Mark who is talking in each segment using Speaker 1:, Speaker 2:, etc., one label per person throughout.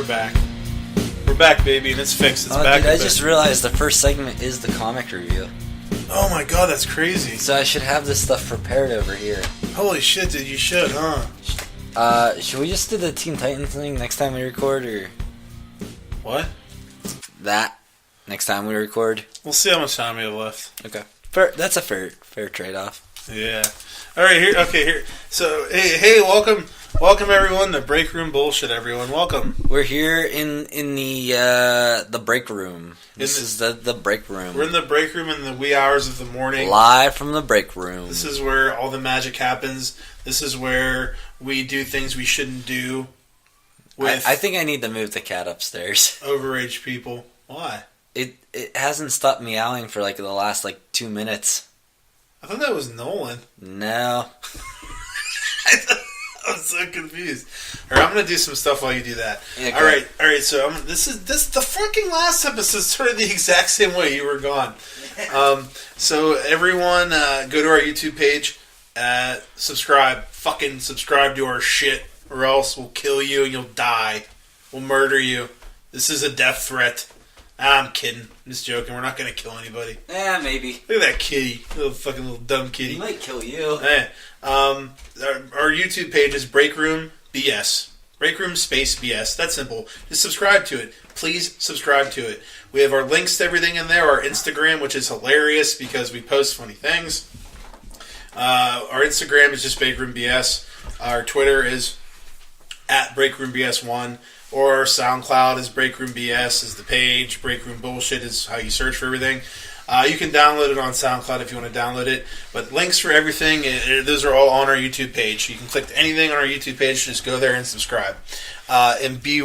Speaker 1: back. We're back, baby, and it's fixed. It's back.
Speaker 2: Dude, I just realized the first segment is the comic review.
Speaker 1: Oh my god, that's crazy.
Speaker 2: So I should have this stuff prepared over here.
Speaker 1: Holy shit, dude, you should, huh?
Speaker 2: Should we just do the Teen Titans thing next time we record, or...
Speaker 1: What?
Speaker 2: That next time we record?
Speaker 1: We'll see how much time we have left.
Speaker 2: Okay. That's a fair trade-off.
Speaker 1: Yeah. Alright, here. So, hey, welcome everyone to Breakroom Bullshit, everyone. Welcome.
Speaker 2: We're here in the break room. This is the break room.
Speaker 1: We're in the break room in the wee hours of the morning.
Speaker 2: Live from the break room.
Speaker 1: This is where all the magic happens. This is where we do things we shouldn't do with
Speaker 2: I think I need to move the cat upstairs.
Speaker 1: Overage people. Why?
Speaker 2: It hasn't stopped meowing for the last 2 minutes.
Speaker 1: I thought that was Nolan.
Speaker 2: No.
Speaker 1: I'm so confused. Alright, I'm gonna do some stuff while you do that.
Speaker 2: Yeah,
Speaker 1: Alright, so this the fucking last episode started the exact same way you were gone. So everyone go to our YouTube page, subscribe to our shit, or else we'll kill you and you'll die. We'll murder you. This is a death threat. I'm kidding. I'm just joking. We're not going to kill anybody.
Speaker 2: Maybe.
Speaker 1: Look at that kitty. Little dumb kitty.
Speaker 2: He might kill you.
Speaker 1: Hey, our YouTube page is Breakroom BS. Breakroom space BS. That's simple. Just subscribe to it. Please subscribe to it. We have our links to everything in there. Our Instagram, which is hilarious because we post funny things. Our Instagram is just Breakroom BS. Our Twitter is at Breakroom BS1. Or our SoundCloud is Breakroom BS is the page. Breakroom Bullshit is how you search for everything. You can download it on SoundCloud if you want to download it. But links for everything, those are all on our YouTube page. You can click anything on our YouTube page. Just go there and subscribe. And be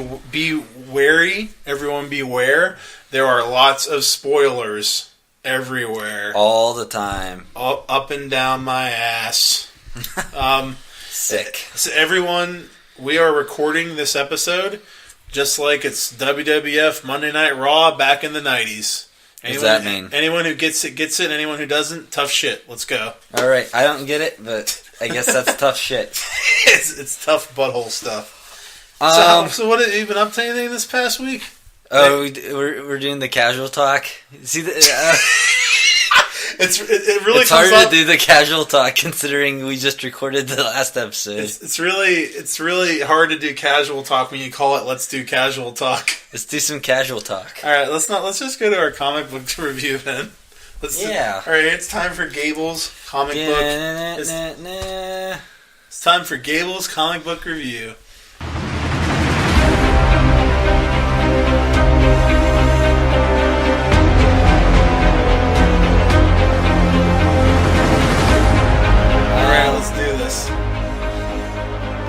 Speaker 1: wary. Everyone beware. There are lots of spoilers everywhere.
Speaker 2: All the time.
Speaker 1: Up and down my ass.
Speaker 2: Sick.
Speaker 1: So everyone... We are recording this episode just like it's WWF Monday Night Raw back in the 90s.
Speaker 2: What does that mean?
Speaker 1: Anyone who gets it, gets it. Anyone who doesn't, tough shit. Let's go.
Speaker 2: All right. I don't get it, but I guess that's tough shit.
Speaker 1: It's tough butthole stuff. So what have you been up to anything this past week?
Speaker 2: Oh, we're doing the casual talk. See
Speaker 1: It really
Speaker 2: it's
Speaker 1: comes
Speaker 2: hard to do the casual talk considering we just recorded the last episode.
Speaker 1: It's really hard to do casual talk when you call it "Let's do casual talk."
Speaker 2: Let's do some casual talk.
Speaker 1: All right, let's just go to our comic book review then. All right, it's time for Gables comic book. It's time for Gables comic book review.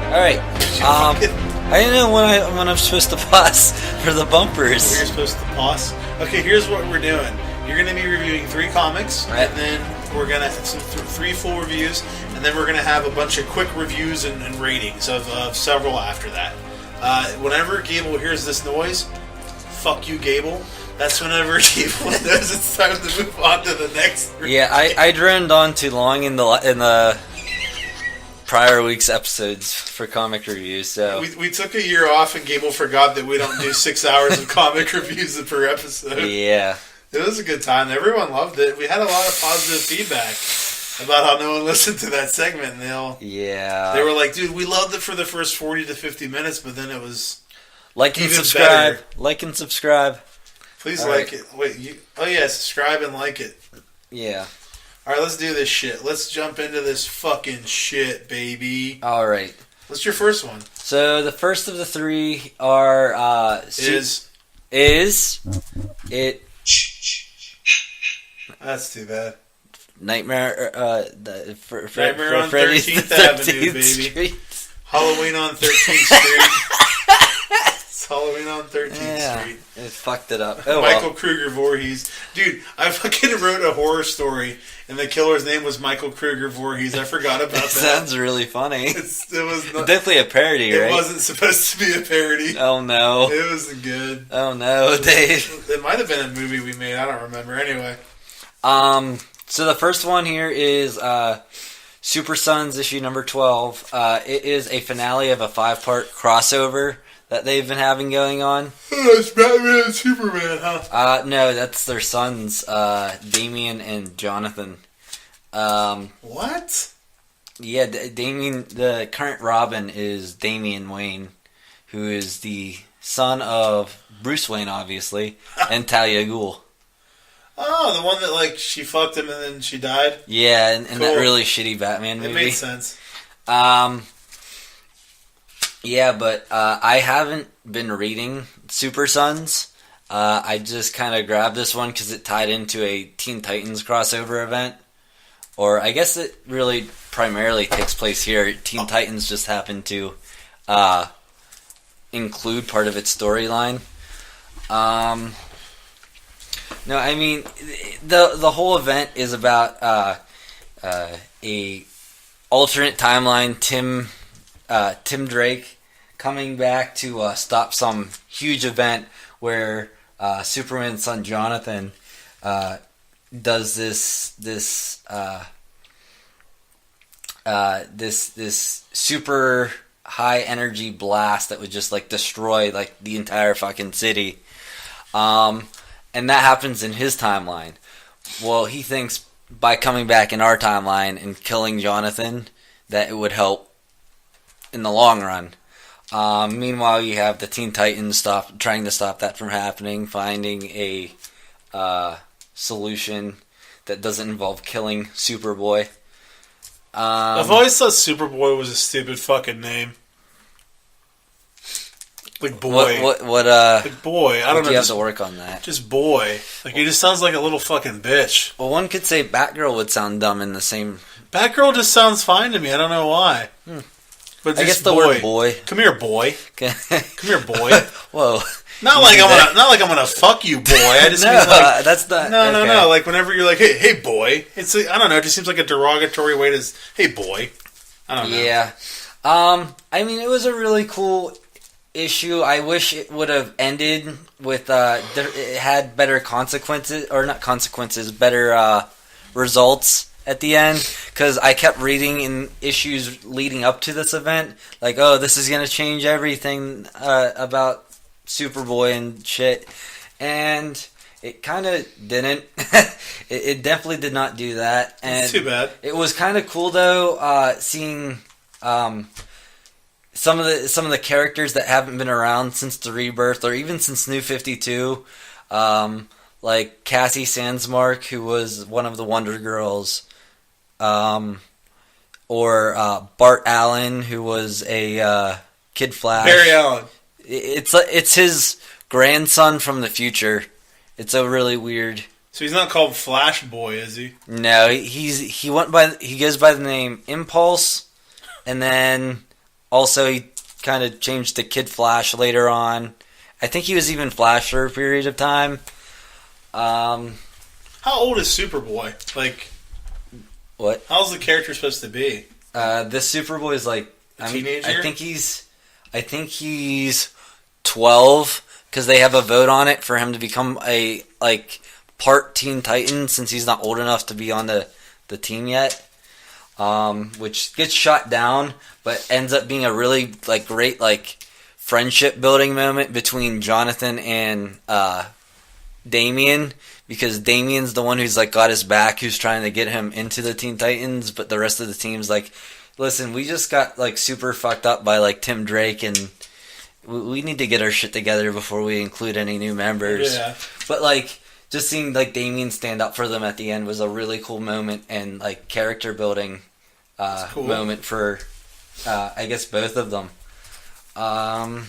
Speaker 2: Alright, I didn't know when I'm supposed to pause for the bumpers.
Speaker 1: You're supposed to pause? Okay, here's what we're doing. You're going to be reviewing 3 comics,
Speaker 2: right.
Speaker 1: And then we're going to have 3 full reviews, and then we're going to have a bunch of quick reviews and ratings of several after that. Whenever Gable hears this noise, fuck you, Gable. That's whenever Gable knows it's time to move on to the next review.
Speaker 2: Yeah, I droned on too long in the prior week's episodes for comic reviews, so...
Speaker 1: We took a year off and Gable forgot that we don't do 6 hours of comic reviews per episode.
Speaker 2: Yeah.
Speaker 1: It was a good time. Everyone loved it. We had a lot of positive feedback about how no one listened to that segment. And they were like, dude, we loved it for the first 40 to 50 minutes, but then it was
Speaker 2: Like and subscribe. Better. Like and subscribe.
Speaker 1: Please like it. Wait, subscribe and like it.
Speaker 2: Yeah.
Speaker 1: Alright, let's do this shit. Let's jump into this fucking shit, baby.
Speaker 2: Alright.
Speaker 1: What's your first one?
Speaker 2: So, the first of the 3 are...
Speaker 1: Is
Speaker 2: it...
Speaker 1: That's too bad.
Speaker 2: Nightmare...
Speaker 1: Nightmare on 13th Avenue, baby.
Speaker 2: Street.
Speaker 1: Halloween on 13th Street. It's Halloween on 13th Street.
Speaker 2: It fucked it up.
Speaker 1: Michael Kruger Voorhees. Dude, I fucking wrote a horror story, and the killer's name was Michael Kruger Voorhees. I forgot about that.
Speaker 2: Sounds really funny.
Speaker 1: It was not,
Speaker 2: definitely a parody, right?
Speaker 1: It wasn't supposed to be a parody.
Speaker 2: Oh, no.
Speaker 1: It wasn't good.
Speaker 2: Oh, no, Dave.
Speaker 1: It might have been a movie we made. I don't remember. Anyway.
Speaker 2: So the first one here is Super Sons issue number 12. It is a finale of a 5-part crossover that they've been having going on.
Speaker 1: It's Batman and Superman, huh?
Speaker 2: No, that's their sons, Damian and Jonathan.
Speaker 1: What?
Speaker 2: Yeah, Damian. The current Robin is Damian Wayne, who is the son of Bruce Wayne, obviously, and Talia al Ghul.
Speaker 1: Oh, the one that, like, she fucked him and then she died?
Speaker 2: Yeah, and
Speaker 1: Cool.
Speaker 2: that really shitty Batman movie.
Speaker 1: It made sense.
Speaker 2: Yeah, but I haven't been reading Super Sons. I just kind of grabbed this one because it tied into a Teen Titans crossover event. Or I guess it really primarily takes place here. Teen Titans just happened to include part of its storyline. No, I mean, the whole event is about a alternate timeline. Tim Drake coming back to stop some huge event where Superman's son Jonathan does this super high energy blast that would just like destroy like the entire fucking city. And that happens in his timeline. Well, he thinks by coming back in our timeline and killing Jonathan that it would help in the long run. Meanwhile, you have the Teen Titans trying to stop that from happening, finding a solution that doesn't involve killing Superboy.
Speaker 1: I've always thought Superboy was a stupid fucking name. Like boy.
Speaker 2: What
Speaker 1: like boy. I don't know.
Speaker 2: You have to work on that.
Speaker 1: Just boy. Like he just sounds like a little fucking bitch.
Speaker 2: Well, one could say Batgirl would sound dumb in the same.
Speaker 1: Batgirl just sounds fine to me. I don't know why. But
Speaker 2: I guess the word boy.
Speaker 1: Come here, boy.
Speaker 2: Okay.
Speaker 1: Come here, boy.
Speaker 2: Whoa.
Speaker 1: Not like I'm gonna fuck you, boy. I just
Speaker 2: no,
Speaker 1: mean like
Speaker 2: that's not.
Speaker 1: No. Like whenever you're like, hey, boy. It's like, I don't know. It just seems like a derogatory way to, hey, boy. I don't know.
Speaker 2: Yeah. I mean, it was a really cool issue. I wish it would have ended with it had better consequences, or not consequences, better results at the end, because I kept reading in issues leading up to this event, like, oh, this is going to change everything about Superboy and shit, and it kind of didn't. it definitely did not do that. And
Speaker 1: it's too bad.
Speaker 2: It was kind of cool though, seeing some of the characters that haven't been around since the Rebirth, or even since New 52, like Cassie Sandsmark, who was one of the Wonder Girls, or Bart Allen, who was a Kid Flash.
Speaker 1: Barry Allen.
Speaker 2: It's his grandson from the future. It's a really weird.
Speaker 1: So he's not called Flash Boy, is he?
Speaker 2: No, he goes by the name Impulse, and then also he kind of changed to Kid Flash later on. I think he was even Flash for a period of time.
Speaker 1: How old is Superboy? Like,
Speaker 2: what?
Speaker 1: How's the character supposed to be?
Speaker 2: This Superboy is like
Speaker 1: a teenager.
Speaker 2: I think he's 12, because they have a vote on it for him to become a part Teen Titan, since he's not old enough to be on the team yet. Which gets shot down, but ends up being a really great friendship building moment between Jonathan and Damian, because Damian's the one who's got his back, who's trying to get him into the Teen Titans, but the rest of the team's like, listen, we just got super fucked up by Tim Drake, and we need to get our shit together before we include any new members.
Speaker 1: Yeah.
Speaker 2: But just seeing Damian stand up for them at the end was a really cool moment, and character building
Speaker 1: cool.
Speaker 2: moment for I guess both of them. I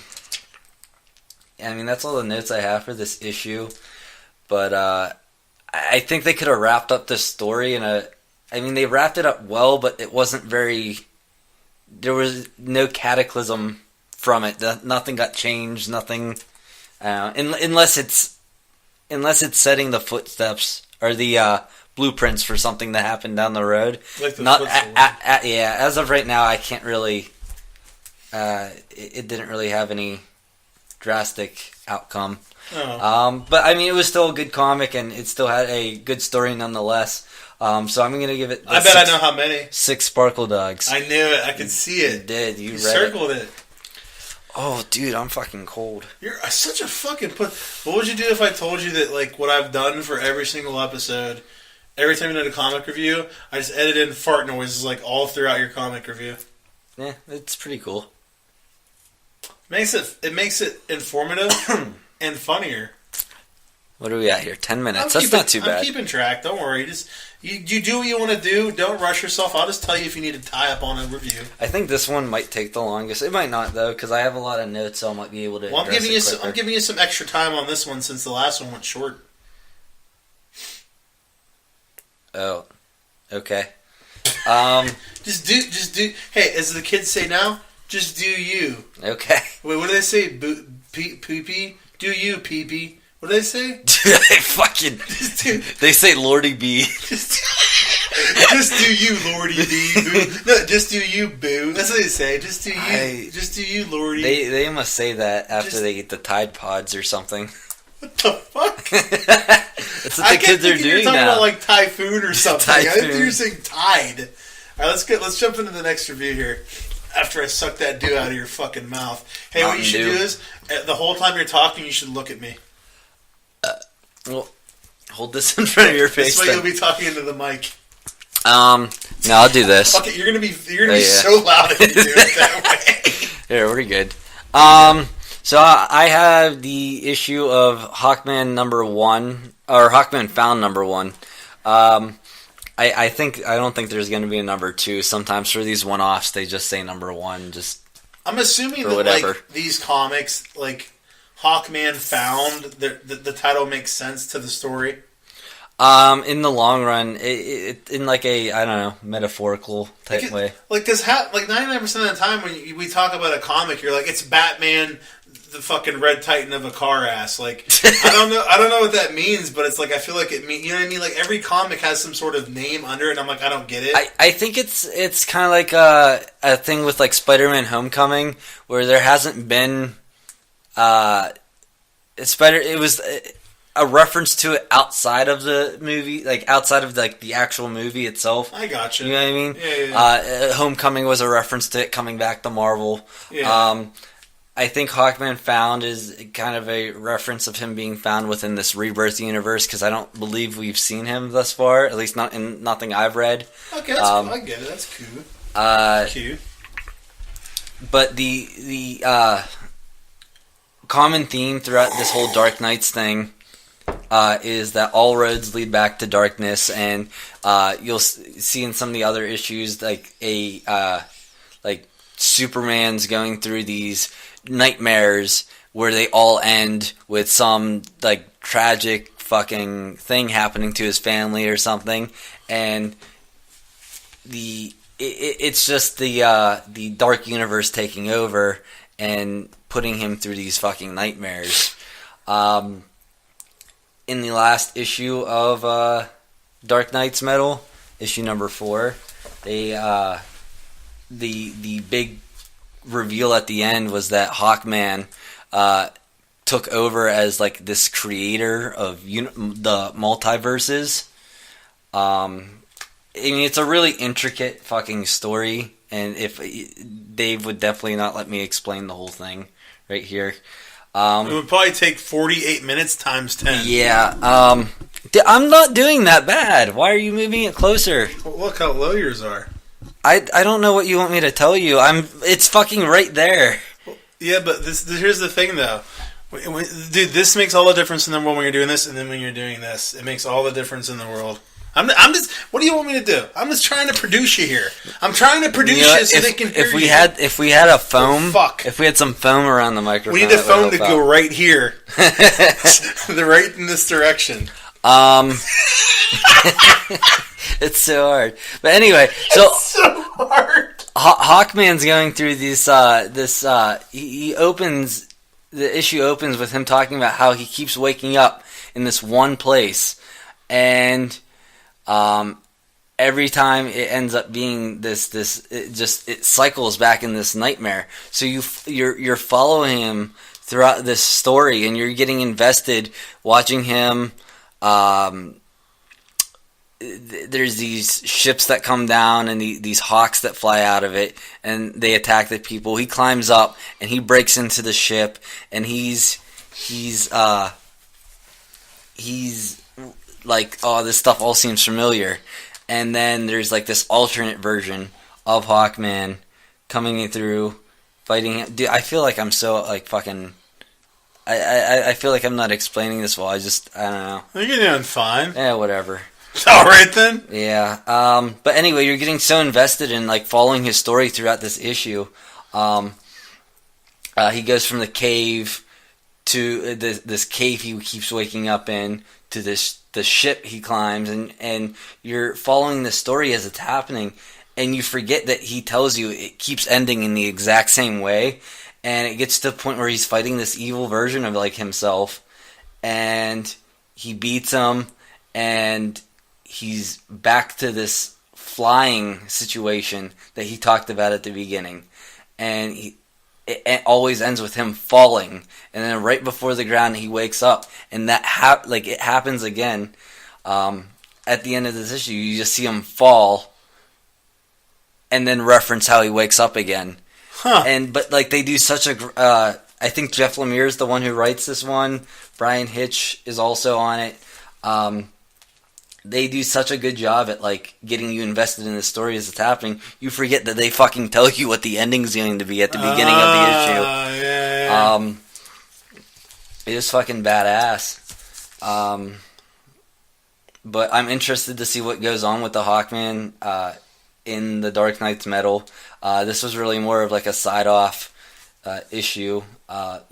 Speaker 2: mean, that's all the notes I have for this issue, but I think they could have wrapped up this story I mean, they wrapped it up well, but it wasn't very. There was no cataclysm from it. Nothing got changed. Nothing, unless it's setting the footsteps or the blueprints for something to happen down the road. Yeah. As of right now, I can't really. It didn't really have any drastic outcome.
Speaker 1: Oh.
Speaker 2: But I mean, it was still a good comic, and it still had a good story nonetheless. So I'm going to give it.
Speaker 1: I bet I know how many.
Speaker 2: 6 Sparkle Dogs.
Speaker 1: I knew it. I could see it.
Speaker 2: You did. You read
Speaker 1: circled it.
Speaker 2: Oh, dude, I'm fucking cold.
Speaker 1: You're such a fucking What would you do if I told you that, like, what I've done for every single episode, every time you did a comic review, I just edit in fart noises, like, all throughout your comic review?
Speaker 2: Yeah, it's pretty cool.
Speaker 1: It makes it informative and funnier.
Speaker 2: What are we at here? 10 minutes. That's not too bad.
Speaker 1: I'm keeping track. Don't worry. Just you do what you want to do. Don't rush yourself. I'll just tell you if you need to tie up on a review.
Speaker 2: I think this one might take the longest. It might not though, because I have a lot of notes, so I might be able to. Well, I'm
Speaker 1: giving you some extra time on this one since the last one went short.
Speaker 2: Oh, okay.
Speaker 1: Just do. Hey, as the kids say now, just do you.
Speaker 2: Okay.
Speaker 1: Wait, what do they say? Pee-pee? Do you, pee-pee? What do they say?
Speaker 2: They fucking... They say Lordy B.
Speaker 1: Just do you, Lordy B. Boo. No, just do you, boo. That's what they say. Just do you. Just do you, Lordy.
Speaker 2: They must say that after they eat the Tide Pods or something.
Speaker 1: What the fuck?
Speaker 2: That's what the kids are doing now.
Speaker 1: You're talking about like typhoon or something. I think you're saying tide. All right, let's jump into the next review here. After I suck that dew out of your fucking mouth. Hey, what you should do is the whole time you're talking, you should look at me.
Speaker 2: Well, hold this in front of your face.
Speaker 1: This way you'll be talking into the mic.
Speaker 2: No, I'll do this.
Speaker 1: Fuck it, you're gonna be so loud if you do it that way.
Speaker 2: Here, we're good. So I have the issue of Hawkman #1 or Hawkman Found #1. I don't think there's going to be a #2. Sometimes for these one-offs, they just say #1. Just
Speaker 1: I'm assuming that
Speaker 2: whatever.
Speaker 1: Like these comics, like Hawkman Found, the title makes sense to the story.
Speaker 2: In the long run, it in like a I don't know metaphorical type way.
Speaker 1: Like because 99% of the time when we talk about a comic, you're like it's Batman, the fucking Red Titan of a car ass. Like I don't know what that means, but it's like I feel like it mean, you know what I mean? Like every comic has some sort of name under it, and I'm like I don't get it.
Speaker 2: I think it's kind of like a thing with like Spider-Man Homecoming where there hasn't been it was a reference to it outside of the movie, like outside of like the actual movie itself.
Speaker 1: I gotcha.
Speaker 2: You know what I mean?
Speaker 1: Yeah.
Speaker 2: Homecoming was a reference to it coming back to Marvel.
Speaker 1: Yeah.
Speaker 2: I think Hawkman Found is kind of a reference of him being found within this Rebirth universe because I don't believe we've seen him thus far, at least not in nothing I've read.
Speaker 1: Okay, that's cool. I get it. That's cool. Cute.
Speaker 2: But the common theme throughout this whole Dark Knights thing is that all roads lead back to darkness, and you'll see in some of the other issues like like Superman's going through these nightmares where they all end with some like tragic fucking thing happening to his family or something, and it's just the dark universe taking over and putting him through these fucking nightmares. In the last issue of Dark Knight's Metal, issue #4, they the big reveal at the end was that Hawkman took over as like this creator of the multiverses. I mean, it's a really intricate fucking story, and if Dave would definitely not let me explain the whole thing right here.
Speaker 1: It would probably take 48 minutes times 10.
Speaker 2: Yeah, I'm not doing that bad. Why are you moving it closer?
Speaker 1: Well, look how low yours are.
Speaker 2: I don't know what you want me to tell you. It's fucking right there.
Speaker 1: Yeah, but here's the thing, though. Dude, this makes all the difference in the world when you're doing this, and then when you're doing this. It makes all the difference in the world. I'm just. What do you want me to do? I'm just trying to produce you here. I'm trying to produce you so they can hear you.
Speaker 2: If we had a foam,
Speaker 1: fuck.
Speaker 2: If we had some foam around the microphone,
Speaker 1: we need a foam to go right here, right in this direction.
Speaker 2: It's so hard. But anyway, so
Speaker 1: it's so hard.
Speaker 2: Hawkman's going through this. He opens the issue opens with him talking about how he keeps waking up in this one place, and every time it ends up being this it cycles back in this nightmare. So you're following him throughout this story, and you're getting invested watching him there's these ships that come down and these hawks that fly out of it, and they attack the people. He climbs up and he breaks into the ship, and he's like, oh, this stuff all seems familiar. And then there's like this alternate version of Hawkman coming in through, fighting him. Dude, I feel like I'm so like fucking. I feel like I'm not explaining this well. I don't know.
Speaker 1: You're doing fine.
Speaker 2: Yeah, whatever.
Speaker 1: All right then.
Speaker 2: Yeah. But anyway, you're getting so invested in like following his story throughout this issue. He goes from the cave to this cave he keeps waking up in, to the ship he climbs, and you're following the story as it's happening, and you forget that he tells you it keeps ending in the exact same way, and it gets to the point where he's fighting this evil version of like himself, and he beats him, and he's back to this flying situation that he talked about at the beginning, and it always ends with him falling, and then right before the ground he wakes up, and that it happens again. At the end of this issue, you just see him fall, and then reference how he wakes up again. But like they do such a. I think Jeff Lemire is the one who writes this one. Brian Hitch is also on it. They do such a good job at like getting you invested in the story as it's happening. You forget that they fucking tell you what the ending's going to be at the beginning of the issue.
Speaker 1: Yeah.
Speaker 2: It is fucking badass. But I'm interested to see what goes on with the Hawkman in the Dark Knight's Metal. This was really more of like a side-off issue. I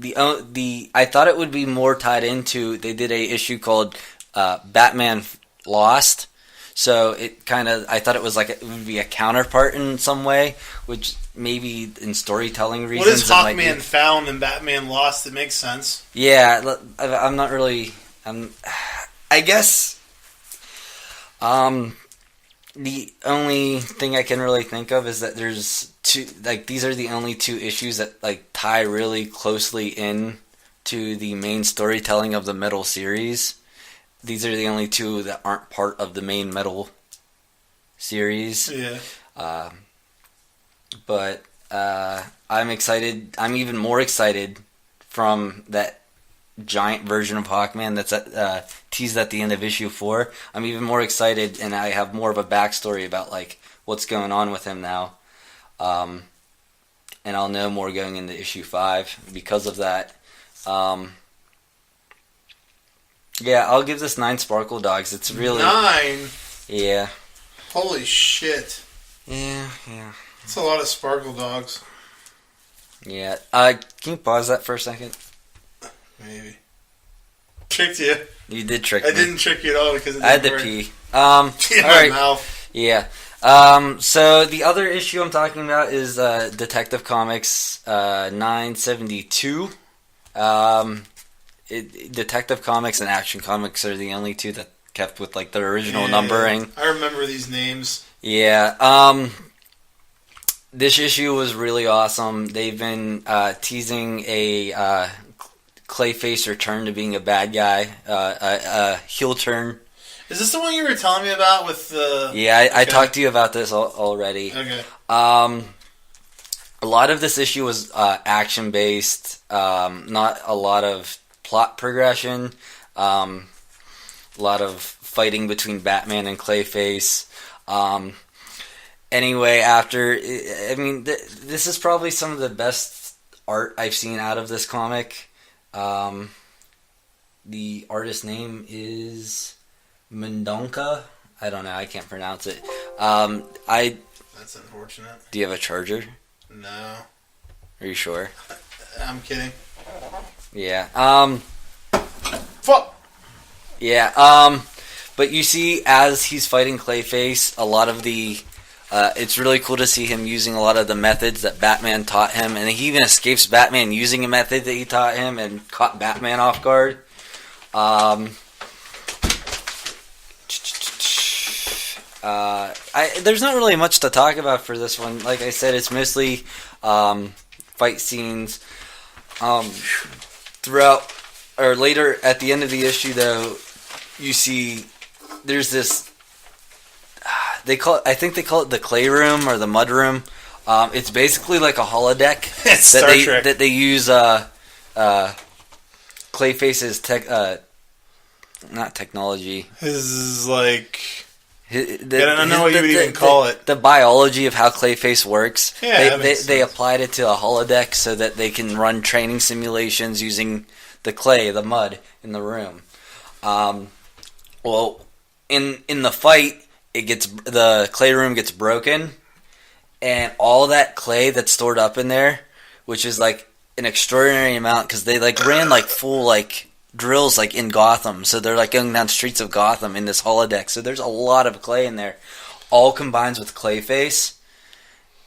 Speaker 2: thought it would be more tied into. They did a issue called Batman Lost, so it kind of, I thought it was like it would be a counterpart in some way, which maybe in storytelling reasons.
Speaker 1: What is Hawkman found and Batman Lost? It makes sense.
Speaker 2: Yeah, I'm not really. I guess. The only thing I can really think of is that there's two. Like these are the only two issues that like tie really closely in to the main storytelling of the Metal series. These are the only two that aren't part of the main Metal series.
Speaker 1: Yeah.
Speaker 2: But I'm excited. I'm even more excited from that giant version of Hawkman that's teased at the end of issue 4. I'm even more excited, and I have more of a backstory about like what's going on with him now. And I'll know more going into issue 5 because of that. Yeah, I'll give this 9 Sparkle Dogs. It's really
Speaker 1: 9.
Speaker 2: Yeah.
Speaker 1: Holy shit.
Speaker 2: Yeah.
Speaker 1: That's a lot of Sparkle Dogs.
Speaker 2: Yeah. Can you pause that for a second?
Speaker 1: Maybe. Tricked you.
Speaker 2: You did trick
Speaker 1: me.
Speaker 2: me.
Speaker 1: I didn't trick you at all because
Speaker 2: I had to pee.
Speaker 1: In my mouth.
Speaker 2: Yeah. So the other issue I'm talking about is Detective Comics 972. Detective Comics and Action Comics are the only two that kept with like their original numbering.
Speaker 1: I remember these names.
Speaker 2: Yeah. This issue was really awesome. They've been teasing a Clayface return to being a bad guy, a heel turn.
Speaker 1: Is this the one you were telling me about with the...
Speaker 2: Yeah, I talked to you about this already.
Speaker 1: Okay.
Speaker 2: A lot of this issue was action-based, not a lot of plot progression, a lot of fighting between Batman and Clayface. Anyway, this is probably some of the best art I've seen out of this comic. The artist's name is Mendonca. I don't know. I can't pronounce it.
Speaker 1: That's unfortunate.
Speaker 2: Do you have a charger?
Speaker 1: No.
Speaker 2: Are you sure?
Speaker 1: I'm kidding.
Speaker 2: Yeah.
Speaker 1: Fuck.
Speaker 2: Yeah. But you see, as he's fighting Clayface, a lot of the... it's really cool to see him using a lot of the methods that Batman taught him, and he even escapes Batman using a method that he taught him and caught Batman off guard. There's not really much to talk about for this one. Like I said, it's mostly fight scenes. Throughout, or later at the end of the issue, though, you see there's this I think they call it the clay room or the mud room. It's basically like a holodeck
Speaker 1: It's Star Trek.
Speaker 2: that they use Clayface's not technology.
Speaker 1: This is like... I don't know
Speaker 2: his-
Speaker 1: what you would even call it.
Speaker 2: The biology of how Clayface works.
Speaker 1: Yeah, that makes
Speaker 2: they
Speaker 1: sense.
Speaker 2: applied it to a holodeck so that they can run training simulations using the clay, the mud in the room. Well, in the fight, the clay room gets broken, and all that clay that's stored up in there, which is like an extraordinary amount, because they like ran like full like drills like in Gotham, so they're like going down streets of Gotham in this holodeck. So there's a lot of clay in there, all combines with Clayface,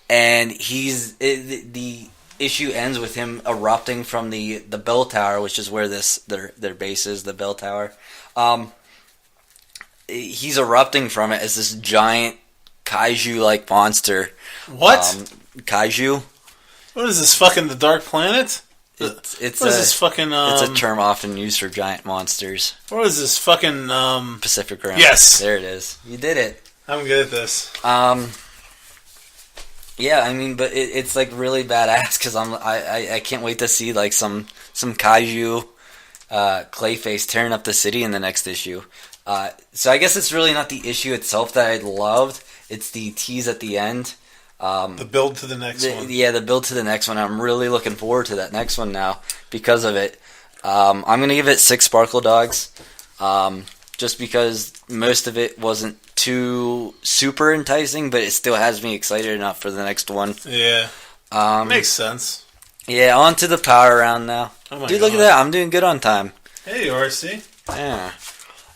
Speaker 2: and the issue ends with him erupting from the bell tower, which is where their base is, the bell tower. He's erupting from it as this giant kaiju-like monster.
Speaker 1: What?
Speaker 2: Kaiju.
Speaker 1: What is this, fucking the Dark Planet?
Speaker 2: It's
Speaker 1: What is this fucking...
Speaker 2: it's a term often used for giant monsters.
Speaker 1: What is this fucking...
Speaker 2: Pacific Rim.
Speaker 1: Yes!
Speaker 2: There it is. You did it.
Speaker 1: I'm good at this.
Speaker 2: Yeah, I mean, but it's like really badass because I can't wait to see like some kaiju Clayface tearing up the city in the next issue. So I guess it's really not the issue itself that I loved. It's the tease at the end.
Speaker 1: The build to the next one.
Speaker 2: Yeah, the build to the next one. I'm really looking forward to that next one now because of it. I'm going to give it 6 Sparkle Dogs. Just because most of it wasn't too super enticing, but it still has me excited enough for the next one.
Speaker 1: Yeah. Makes sense.
Speaker 2: Yeah, on to the power round now.
Speaker 1: Oh my
Speaker 2: Dude, look at
Speaker 1: God.
Speaker 2: that. I'm doing good on time.
Speaker 1: Hey, you are, see?
Speaker 2: Yeah.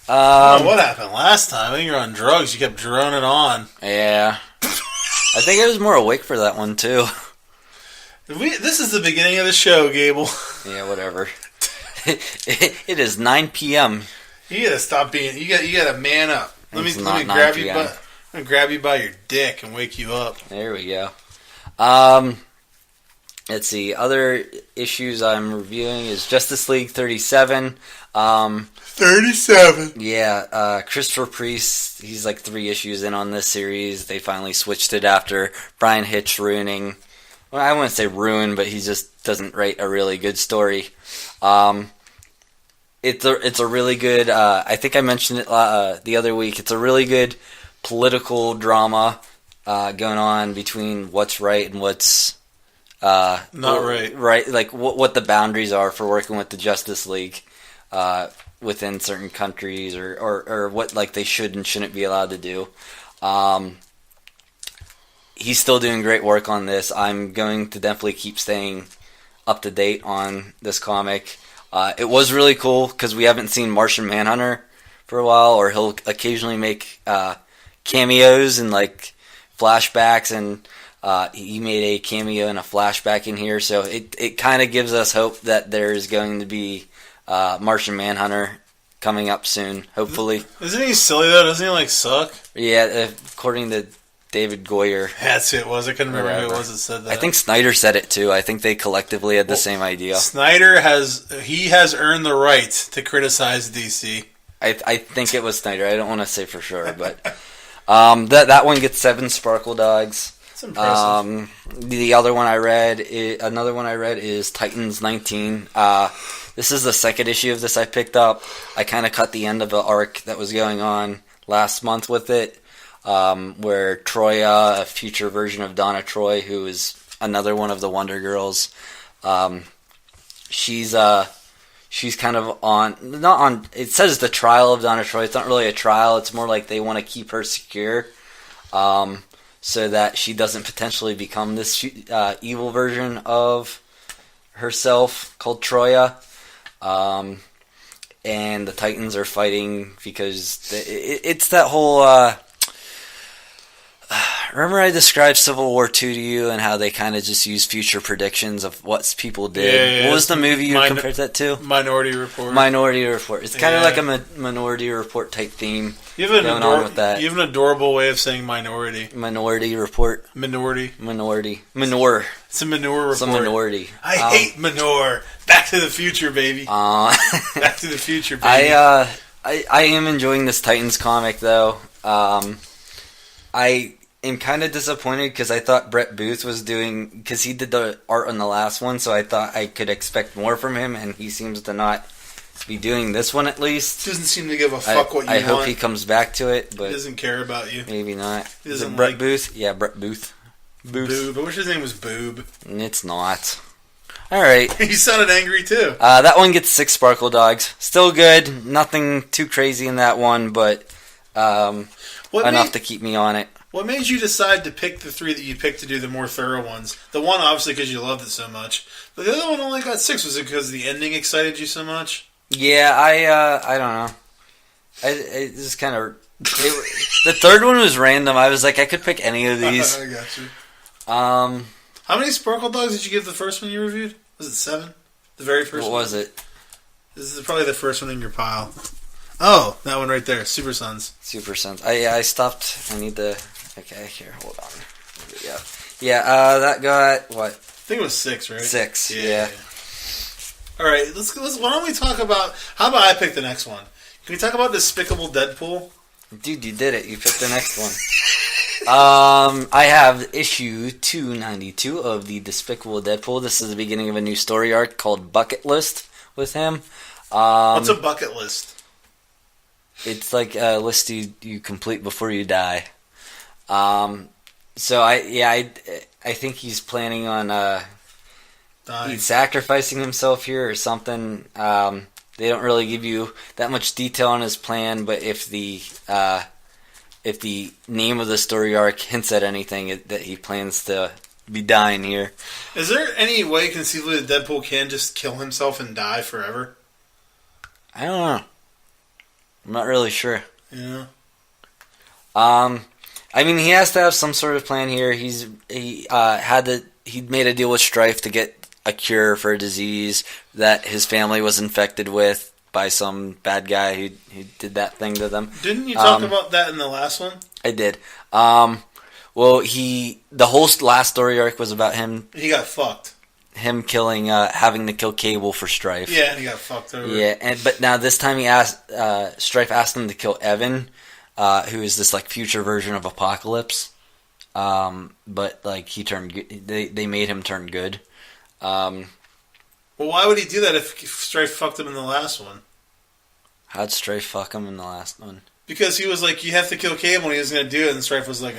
Speaker 1: I don't know what happened last time. I think you were on drugs. You kept droning on.
Speaker 2: Yeah. I think I was more awake for that one, too.
Speaker 1: This is the beginning of the show, Gable.
Speaker 2: Yeah, whatever. It is 9 p.m.
Speaker 1: You gotta stop being... You gotta man up. Let me
Speaker 2: It's not
Speaker 1: grab
Speaker 2: 9
Speaker 1: you
Speaker 2: p.m.
Speaker 1: by... I'm gonna grab you by your dick and wake you up.
Speaker 2: There we go. Let's see. Other issues I'm reviewing is Justice League 37.
Speaker 1: 37.
Speaker 2: Yeah, Christopher Priest, he's like 3 issues in on this series. They finally switched it after Brian Hitch ruining... Well, I wouldn't say ruin, but he just doesn't write a really good story. It's a really good... I think I mentioned it the other week. It's a really good political drama going on between what's right and what's...
Speaker 1: Not right.
Speaker 2: Right, like what the boundaries are for working with the Justice League within certain countries, or what like they should and shouldn't be allowed to do. He's still doing great work on this. I'm going to definitely keep staying up to date on this comic. It was really cool because we haven't seen Martian Manhunter for a while, or he'll occasionally make cameos and like flashbacks, and he made a cameo and a flashback in here, so it kind of gives us hope that there's going to be Martian Manhunter coming up soon, hopefully.
Speaker 1: Isn't he silly, though? Doesn't he, like, suck?
Speaker 2: Yeah, according to David Goyer.
Speaker 1: That's who it was. I couldn't remember who it was that said that.
Speaker 2: I think Snyder said it, too. I think they collectively had the same idea.
Speaker 1: Snyder has earned the right to criticize DC.
Speaker 2: I think it was Snyder. I don't want to say for sure, but that one gets 7 Sparkle Dogs.
Speaker 1: That's impressive.
Speaker 2: The other one I read, another one I read is Titans 19. This is the second issue of this I picked up. I kind of cut the end of an arc that was going on last month with it, where Troya, a future version of Donna Troy, who is another one of the Wonder Girls, she's kind of not on. It says the trial of Donna Troy. It's not really a trial. It's more like they want to keep her secure, so that she doesn't potentially become this evil version of herself called Troya. And the Titans are fighting because it's that whole... remember I described Civil War 2 to you and how they kind of just use future predictions of what people did?
Speaker 1: Yeah,
Speaker 2: what was the movie you compared that to?
Speaker 1: Minority Report.
Speaker 2: Minority Report. It's kind of like a Minority Report type theme going on with that.
Speaker 1: You have an adorable way of saying minority.
Speaker 2: Minority Report.
Speaker 1: Minority.
Speaker 2: Manure.
Speaker 1: It's a manure report.
Speaker 2: It's a minority.
Speaker 1: I hate manure. Back to the Future, baby. Back to the Future, baby.
Speaker 2: I am enjoying this Titans comic though. I am kind of disappointed because I thought Brett Booth was doing, because he did the art on the last one, so I thought I could expect more from him, and he seems to not be doing this one at least.
Speaker 1: Doesn't seem to give a fuck what you
Speaker 2: I
Speaker 1: want.
Speaker 2: hope he comes back to it, but
Speaker 1: he doesn't care about you.
Speaker 2: Maybe not.
Speaker 1: Is
Speaker 2: it Brett Booth? Yeah, Brett Booth.
Speaker 1: Boob. I wish his name was Boob.
Speaker 2: It's not. Alright.
Speaker 1: He sounded angry too.
Speaker 2: That one gets 6 Sparkle Dogs. Still good. Nothing too crazy in that one, but enough to keep me on it.
Speaker 1: What made you decide to pick the 3 that you picked to do the more thorough ones? The one, obviously, because you loved it so much. But the other one only got 6. Was it because the ending excited you so much?
Speaker 2: Yeah, I don't know. It just kind of... the third one was random. I was like, I could pick any of these.
Speaker 1: I got you.
Speaker 2: How
Speaker 1: many Sparkle Dogs did you give the first one you reviewed? Was it 7? The very first one?
Speaker 2: What was it?
Speaker 1: This is probably the first one in your pile. Oh, that one right there. Super Sons.
Speaker 2: Super Sons. I stopped. I need to... Okay, here, hold on. Yeah, that got, what?
Speaker 1: I think it was 6, right?
Speaker 2: 6, yeah.
Speaker 1: Alright, let's. Why don't we talk about... How about I pick the next one? Can we talk about Despicable Deadpool?
Speaker 2: Dude, you did it. You picked the next one. I have issue 292 of the Despicable Deadpool. This is the beginning of a new story arc called Bucket List with him.
Speaker 1: What's a bucket list?
Speaker 2: It's like a list you complete before you die. So I think he's planning on he's sacrificing himself here or something. They don't really give you that much detail on his plan, but if the name of the story arc hints at anything, that he plans to be dying here.
Speaker 1: Is there any way conceivably that Deadpool can just kill himself and die forever?
Speaker 2: I don't know. I'm not really sure.
Speaker 1: Yeah.
Speaker 2: I mean, he has to have some sort of plan here. He made a deal with Strife to get a cure for a disease that his family was infected with by some bad guy who did that thing to them.
Speaker 1: Didn't you talk about that in the last one?
Speaker 2: I did. Well, the whole last story arc was about him.
Speaker 1: He got fucked.
Speaker 2: Him killing, having to kill Cable for Strife.
Speaker 1: Yeah, and he got fucked over.
Speaker 2: Yeah, but now this time Strife asked him to kill Evan, who is this like future version of Apocalypse. But like he turned, they made him turn good.
Speaker 1: Well, why would he do that if Strife fucked him in the last one?
Speaker 2: How'd Strife fuck him in the last one?
Speaker 1: Because he was like, you have to kill Cable, and he was going to do it, and Strife was like,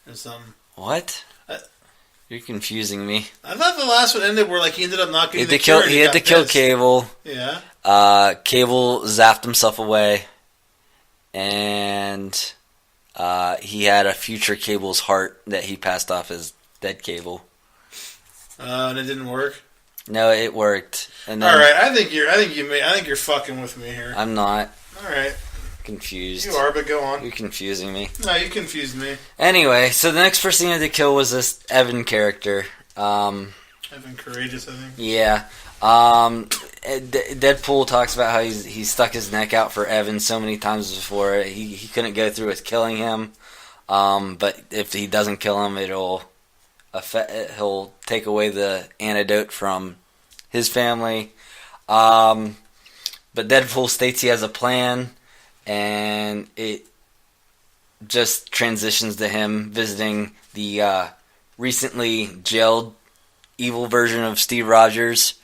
Speaker 1: or something.
Speaker 2: What? You're confusing me.
Speaker 1: I thought the last one ended where like he ended up not getting the cure.
Speaker 2: He had to kill Cable.
Speaker 1: Yeah.
Speaker 2: Cable zapped himself away, and he had a future Cable's heart that he passed off as dead Cable.
Speaker 1: And it didn't work.
Speaker 2: No, it worked. And then,
Speaker 1: all right, I think you're fucking with me here.
Speaker 2: I'm not.
Speaker 1: All right.
Speaker 2: Confused.
Speaker 1: You are, but go on.
Speaker 2: You're confusing me.
Speaker 1: No, you confused me.
Speaker 2: Anyway, so the next person he had to kill was this Evan character.
Speaker 1: Evan Courageous, I think.
Speaker 2: Yeah. Deadpool talks about how he stuck his neck out for Evan so many times before. He couldn't go through with killing him. But if he doesn't kill him, he'll take away the antidote from his family. But Deadpool states he has a plan, and it just transitions to him visiting the recently jailed evil version of Steve Rogers,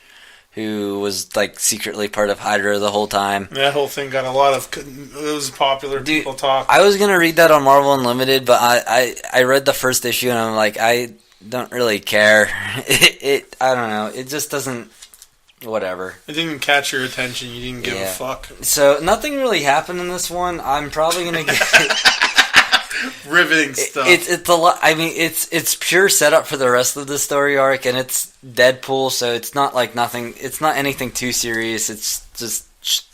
Speaker 2: who was like secretly part of Hydra the whole time.
Speaker 1: That whole thing got a lot of... It was popular.
Speaker 2: Dude,
Speaker 1: people talk.
Speaker 2: I was going to read that on Marvel Unlimited, but I read the first issue, and I'm like, I don't really care. I don't know. It just doesn't... Whatever.
Speaker 1: It didn't catch your attention. You didn't give a fuck.
Speaker 2: So nothing really happened in this one. I'm probably gonna get
Speaker 1: riveting stuff.
Speaker 2: It's a lot. I mean, it's pure setup for the rest of the story arc, and it's Deadpool, so it's not like nothing. It's not anything too serious. It's just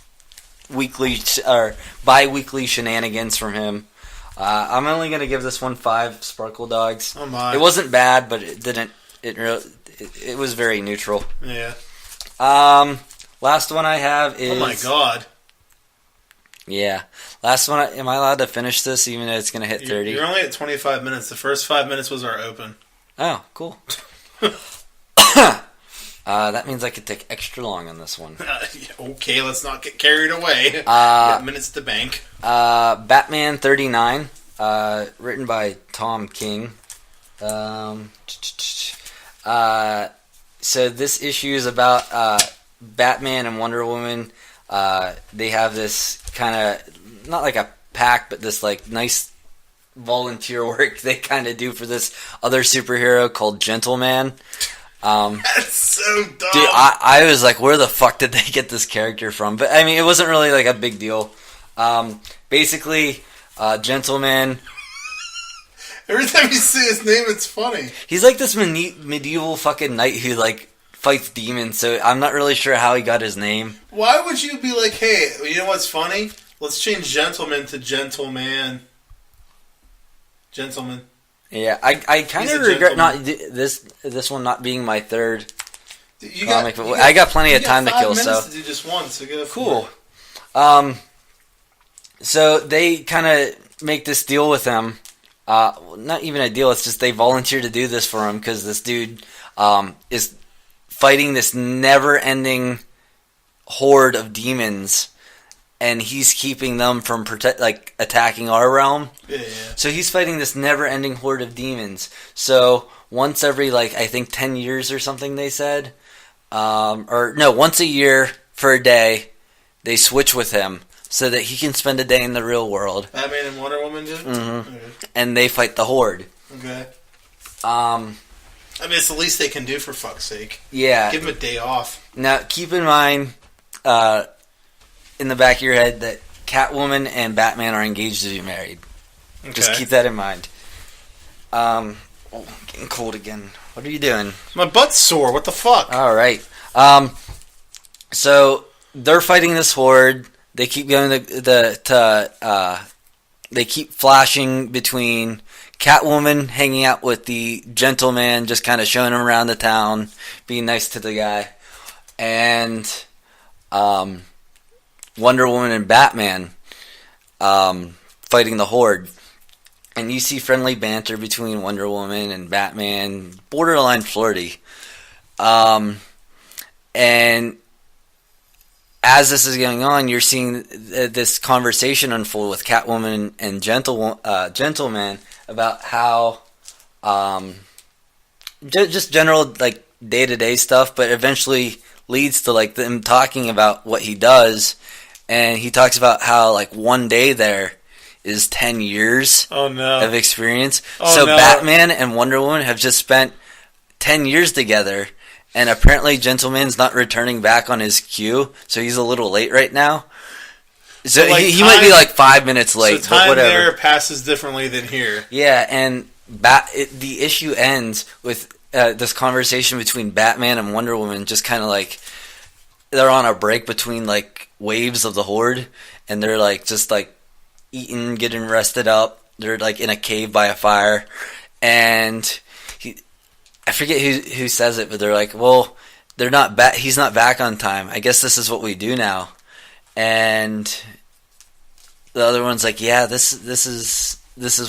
Speaker 2: weekly or bi-weekly shenanigans from him. I'm only gonna give this one 5 Sparkle Dogs.
Speaker 1: Oh my!
Speaker 2: It wasn't bad, but it didn't. It was very neutral.
Speaker 1: Yeah.
Speaker 2: Last one I have is...
Speaker 1: Oh my god.
Speaker 2: Yeah. Last one, am I allowed to finish this even though it's going to hit 30?
Speaker 1: You're only at 25 minutes. The first 5 minutes was our open.
Speaker 2: Oh, cool. That means I could take extra long on this one.
Speaker 1: Okay, let's not get carried away. Get minutes to bank.
Speaker 2: Batman 39. written by Tom King. So this issue is about Batman and Wonder Woman. They have this kind of, not like a pact, but this like nice volunteer work they kind of do for this other superhero called Gentleman.
Speaker 1: That's so dumb.
Speaker 2: Dude, I was like, where the fuck did they get this character from? But I mean, it wasn't really like a big deal. Basically, Gentleman.
Speaker 1: Every time you say his name, it's funny.
Speaker 2: He's like this medieval fucking knight who like fights demons. So I'm not really sure how he got his name.
Speaker 1: Why would you be like, hey, you know what's funny? Let's change Gentleman to Gentleman. Gentleman.
Speaker 2: Yeah, I kind of regret not this one not being my third comic. I got plenty of time to kill. So
Speaker 1: to do just one. So get a
Speaker 2: cool. So they kind of make this deal with him. Not even a deal. It's just they volunteer to do this for him because this dude is fighting this never-ending horde of demons. And he's keeping them from attacking our realm.
Speaker 1: Yeah.
Speaker 2: So he's fighting this never-ending horde of demons. So once every I think 10 years or something they said, once a year for a day, they switch with him so that he can spend a day in the real world.
Speaker 1: Batman and Wonder Woman do?
Speaker 2: Mm-hmm. Okay. And they fight the horde.
Speaker 1: Okay. I mean, it's the least they can do for fuck's sake.
Speaker 2: Yeah.
Speaker 1: Give him a day off.
Speaker 2: Now, keep in mind, in the back of your head that Catwoman and Batman are engaged to be married. Okay. Just keep that in mind. I'm getting cold again. What are you doing?
Speaker 1: My butt's sore. What the fuck?
Speaker 2: All right. So they're fighting this horde. They keep going they keep flashing between Catwoman hanging out with the Gentleman, just kind of showing him around the town, being nice to the guy, and Wonder Woman and Batman fighting the horde. And you see friendly banter between Wonder Woman and Batman, borderline flirty. And as this is going on, you're seeing this conversation unfold with Catwoman and Gentleman about how just general day-to-day stuff, but eventually leads to them talking about what he does. And he talks about how one day there is 10 years of experience. Batman and Wonder Woman have just spent 10 years together, and apparently Gentleman's not returning back on his cue, so he's a little late right now. So he might be 5 minutes late,
Speaker 1: so time
Speaker 2: but whatever.
Speaker 1: there passes differently than here.
Speaker 2: Yeah, and the issue ends with this conversation between Batman and Wonder Woman, just kind of they're on a break between waves of the horde, and they're just eating, getting rested up. They're in a cave by a fire, and I forget who says it, but they're well, they're not back. He's not back on time. I guess this is what we do now. And the other one's yeah, this is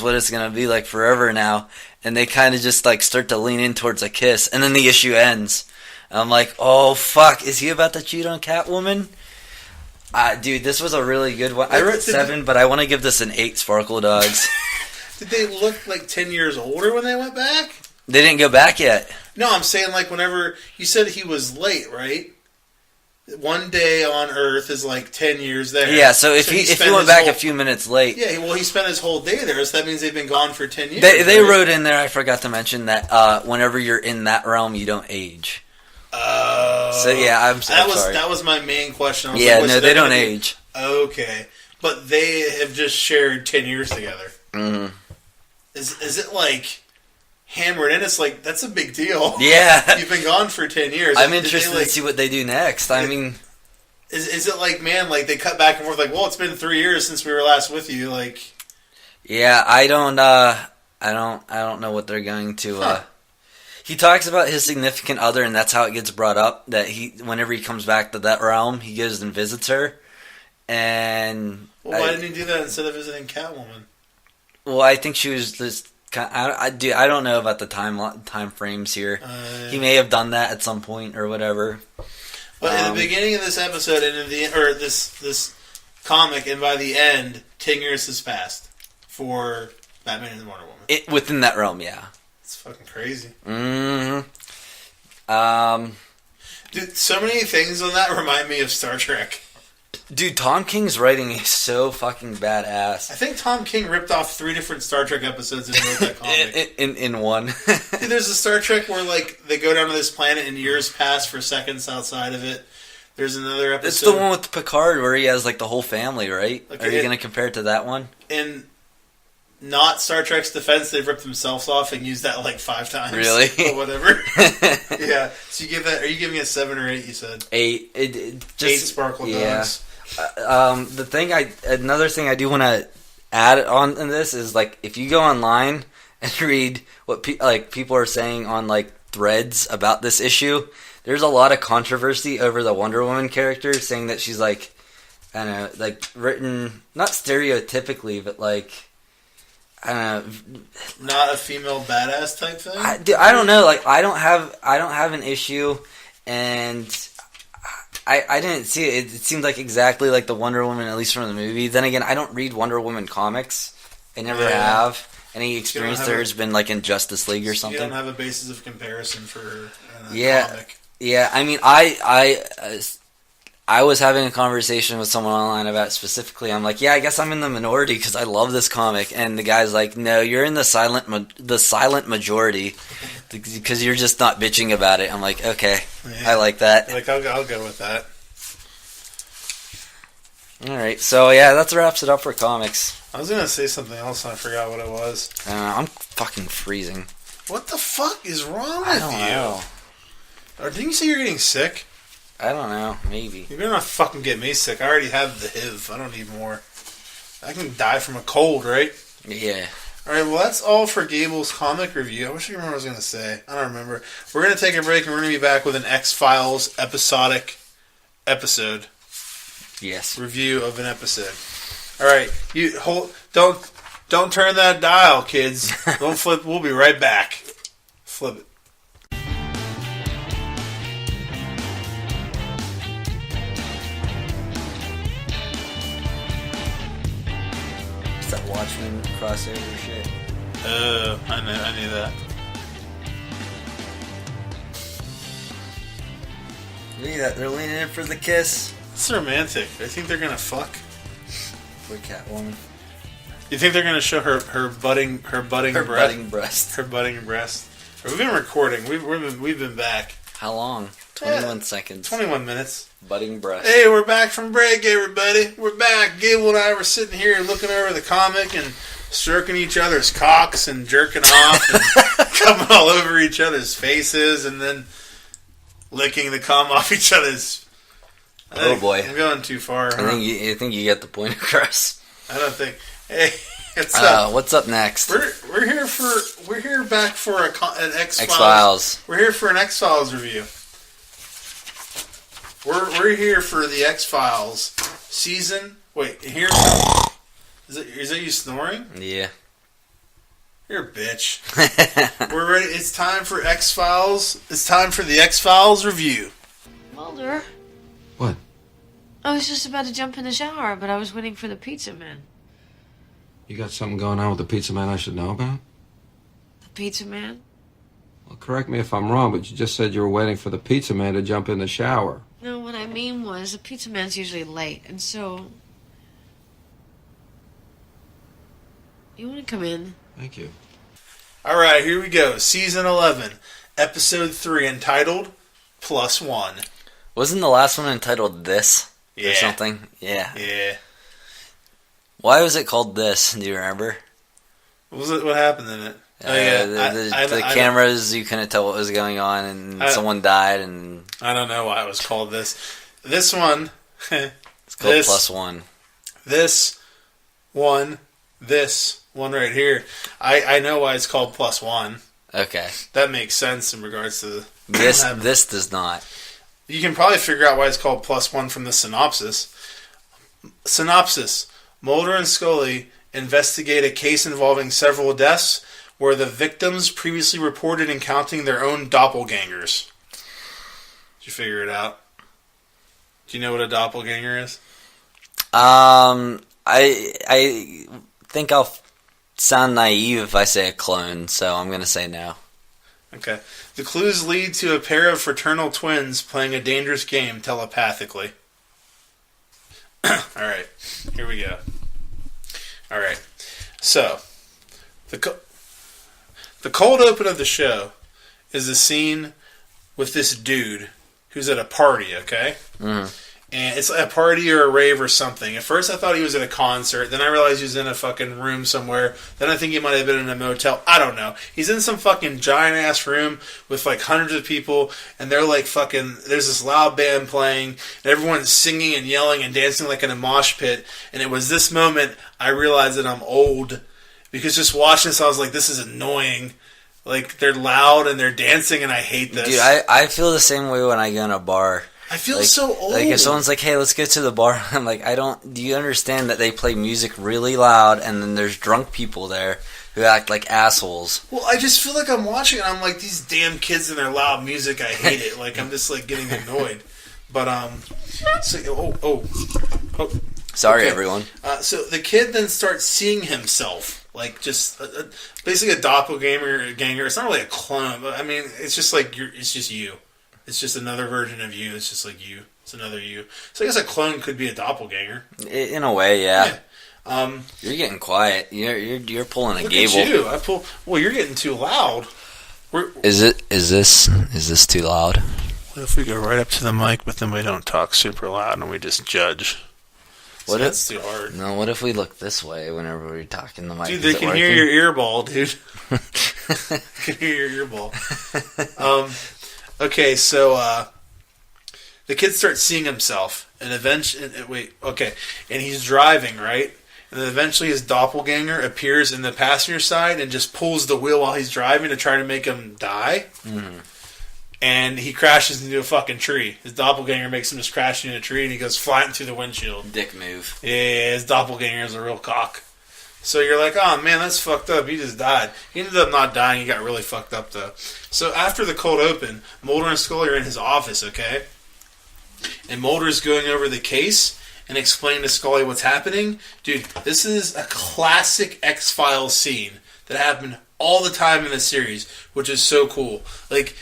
Speaker 2: what it's gonna be forever now. And they kind of just start to lean in towards a kiss, and then the issue ends. I'm oh fuck, is he about to cheat on Catwoman? Dude, this was a really good one. I wrote 7, but I want to give this an 8 Sparkle Dogs.
Speaker 1: Did they look 10 years older when they went back?
Speaker 2: They didn't go back yet.
Speaker 1: No, I'm saying whenever you said he was late, right? One day on Earth is 10 years there.
Speaker 2: Yeah, so if he went back a few minutes late.
Speaker 1: Yeah, well, he spent his whole day there, so that means they've been gone for 10 years.
Speaker 2: They wrote in there, I forgot to mention, that whenever you're in that realm, you don't age. So yeah, I'm sorry.
Speaker 1: That was my main question.
Speaker 2: No, they don't age.
Speaker 1: Okay, but they have just shared 10 years together.
Speaker 2: Mm-hmm.
Speaker 1: Is it hammered in? It's that's a big deal.
Speaker 2: Yeah,
Speaker 1: you've been gone for 10 years.
Speaker 2: I'm interested to see what they do next. I mean,
Speaker 1: is it man? They cut back and forth. Well, it's been 3 years since we were last with you.
Speaker 2: Yeah, I don't know what they're going to.
Speaker 1: Huh.
Speaker 2: He talks about his significant other, and that's how it gets brought up. That whenever he comes back to that realm, he goes and visits her. And
Speaker 1: why didn't he do that instead of visiting Catwoman?
Speaker 2: Well, I think she was just. I don't know about the time frames here. He may have done that at some point or whatever.
Speaker 1: But in the beginning of this episode and in this comic, and by the end, 10 years has passed for Batman and Wonder Woman.
Speaker 2: Within that realm, yeah.
Speaker 1: It's fucking crazy.
Speaker 2: Mm-hmm.
Speaker 1: Dude, so many things on that remind me of Star Trek.
Speaker 2: Dude, Tom King's writing is so fucking badass.
Speaker 1: I think Tom King ripped off 3 different Star Trek episodes and wrote that comic.
Speaker 2: in one.
Speaker 1: Dude, there's a Star Trek where, like, they go down to this planet and years pass for seconds outside of it. There's another episode.
Speaker 2: It's the one with Picard where he has, like, the whole family, right?
Speaker 1: Okay,
Speaker 2: Are you going to compare it to that one?
Speaker 1: In not Star Trek's defense, they've ripped themselves off and used that, like, 5 times.
Speaker 2: Really?
Speaker 1: Or whatever. Yeah. So you give that... Are you giving it a 7 or 8, you said?
Speaker 2: 8. Just,
Speaker 1: 8 sparkle dogs.
Speaker 2: Another thing I do want to add on in this is, like, if you go online and read what people are saying on, like, threads about this issue, there's a lot of controversy over the Wonder Woman character, saying that she's, like, I don't know, like, written not stereotypically, but, like, I don't know,
Speaker 1: not a female badass type thing.
Speaker 2: I don't know. Like, I don't have an issue, and I didn't see it. It seemed like exactly like the Wonder Woman, at least from the movie. Then again, I don't read Wonder Woman comics. I never have. Any experience there has been like in Justice League or something.
Speaker 1: You don't have a basis of comparison for her comic.
Speaker 2: Yeah. I mean, I was having a conversation with someone online about it specifically. I'm like, yeah, I guess I'm in the minority because I love this comic, and the guy's like, no, you're in the silent majority because you're just not bitching about it. I'm like, okay, yeah. I like that.
Speaker 1: Like, I'll go with that.
Speaker 2: All right, so yeah, that wraps it up for comics.
Speaker 1: I was gonna say something else and I forgot what it was.
Speaker 2: I'm fucking freezing.
Speaker 1: What the fuck is wrong with
Speaker 2: I don't know.
Speaker 1: Or didn't you say you're getting sick?
Speaker 2: I don't know. Maybe.
Speaker 1: You better not fucking get me sick. I already have the HIV. I don't need more. I can die from a cold, right?
Speaker 2: Yeah.
Speaker 1: Alright, well, that's all for Gables' comic review. I wish I remember what I was going to say. I don't remember. We're going to take a break and we're going to be back with an X-Files episodic episode.
Speaker 2: Yes.
Speaker 1: Review of an episode. Alright, you don't turn that dial, kids. Don't flip. We'll be right back. Flip it.
Speaker 2: That Watchmen crossover shit.
Speaker 1: Oh, I knew that.
Speaker 2: Look at that, they're leaning in for the kiss.
Speaker 1: It's romantic. I think they're gonna fuck.
Speaker 2: Poor Catwoman.
Speaker 1: You think they're gonna show her budding breast? Her budding breast. We've been recording. We've been back.
Speaker 2: How long? 21 seconds.
Speaker 1: 21 minutes.
Speaker 2: Budding breast.
Speaker 1: Hey, we're back from break, everybody. We're back. Gable and I were sitting here looking over the comic and stroking each other's cocks and jerking off and coming all over each other's faces and then licking the cum off each other's.
Speaker 2: Oh boy,
Speaker 1: I'm going too far. Huh?
Speaker 2: I think you get the point across.
Speaker 1: I don't think. Hey,
Speaker 2: what's up next?
Speaker 1: We're here back for an
Speaker 2: X-Files.
Speaker 1: We're here for an X-Files review. We're here for the X-Files season. Wait, here. Is that you snoring?
Speaker 2: Yeah.
Speaker 1: You're a bitch. We're ready. It's time for X-Files. It's time for the X-Files review.
Speaker 3: Mulder.
Speaker 4: What?
Speaker 3: I was just about to jump in the shower, but I was waiting for the pizza man.
Speaker 4: You got something going on with the pizza man I should know about?
Speaker 3: The pizza man?
Speaker 4: Well, correct me if I'm wrong, but you just said you were waiting for the pizza man to jump in the shower.
Speaker 3: No, what I mean was the pizza man's usually late, and so... You want to come in?
Speaker 4: Thank you.
Speaker 1: All right, here we go. Season 11, Episode 3, entitled Plus One.
Speaker 2: Wasn't the last one entitled This?
Speaker 1: Yeah.
Speaker 2: Or something? Yeah.
Speaker 1: Yeah.
Speaker 2: Why was it called This? Do you remember?
Speaker 1: What happened in it?
Speaker 2: The cameras, you couldn't tell what was going on, and someone died, and...
Speaker 1: I don't know why it was called this. This one...
Speaker 2: It's called Plus One.
Speaker 1: This one right here. I know why it's called Plus One.
Speaker 2: Okay.
Speaker 1: That makes sense in regards to...
Speaker 2: This does not.
Speaker 1: You can probably figure out why it's called Plus One from the synopsis. Synopsis. Mulder and Scully investigate a case involving several deaths where the victims previously reported encountering their own doppelgangers. Did you figure it out? Do you know what a doppelganger is?
Speaker 2: I think I'll sound naive if I say a clone, so I'm gonna say no.
Speaker 1: Okay. The clues lead to a pair of fraternal twins playing a dangerous game telepathically. Alright, here we go. Alright, so, the cold open of the show is a scene with this dude who's at a party, okay? And it's a party or a rave or something. At first I thought he was at a concert. Then I realized he was in a fucking room somewhere. Then I think he might have been in a motel. I don't know. He's in some fucking giant-ass room with like hundreds of people. And they're like fucking... There's this loud band playing. And everyone's singing and yelling and dancing like in a mosh pit. And it was this moment I realized that I'm old. Because just watching this I was like, this is annoying. Like, they're loud and they're dancing and I hate this.
Speaker 2: Dude, I feel the same way when I go in a bar.
Speaker 1: I feel
Speaker 2: like,
Speaker 1: so old.
Speaker 2: Like, if someone's like, hey, let's go to the bar, I'm like, do you understand that they play music really loud and then there's drunk people there who act like assholes?
Speaker 1: Well, I just feel like I'm watching and I'm like, these damn kids and their loud music, I hate it. Like, I'm just, like, getting annoyed. But, so,
Speaker 2: Sorry,
Speaker 1: okay.
Speaker 2: everyone.
Speaker 1: So the kid then starts seeing himself, like, just, basically a doppelganger. It's not really a clone, but, I mean, it's just like, it's just you. It's just another version of you. It's just like you. It's another you. So I guess a clone could be a doppelganger.
Speaker 2: In a way, yeah.
Speaker 1: You're
Speaker 2: getting quiet. You're pulling a
Speaker 1: look
Speaker 2: Gable.
Speaker 1: At you. Well, you're getting too loud.
Speaker 2: Is this too loud?
Speaker 1: What if we go right up to the mic, but then we don't talk super loud and we just judge?
Speaker 2: What
Speaker 1: that's too hard.
Speaker 2: No, what if we look this way whenever we're talking the mic?
Speaker 1: Dude, they can hear your ear ball, dude. They can hear your ear ball. Okay, so the kid starts seeing himself, and and he's driving, right? And then eventually his doppelganger appears in the passenger side and just pulls the wheel while he's driving to try to make him die. Mm-hmm. And he crashes into a fucking tree. His doppelganger makes him just crash into a tree, and he goes flying through the windshield.
Speaker 2: Dick move.
Speaker 1: Yeah, his doppelganger is a real cock. So you're like, oh man, that's fucked up. He just died. He ended up not dying. He got really fucked up though. So after the cold open, Mulder and Scully are in his office, okay? And Mulder's going over the case and explaining to Scully what's happening. Dude, this is a classic X-Files scene that happened all the time in the series, which is so cool. Like,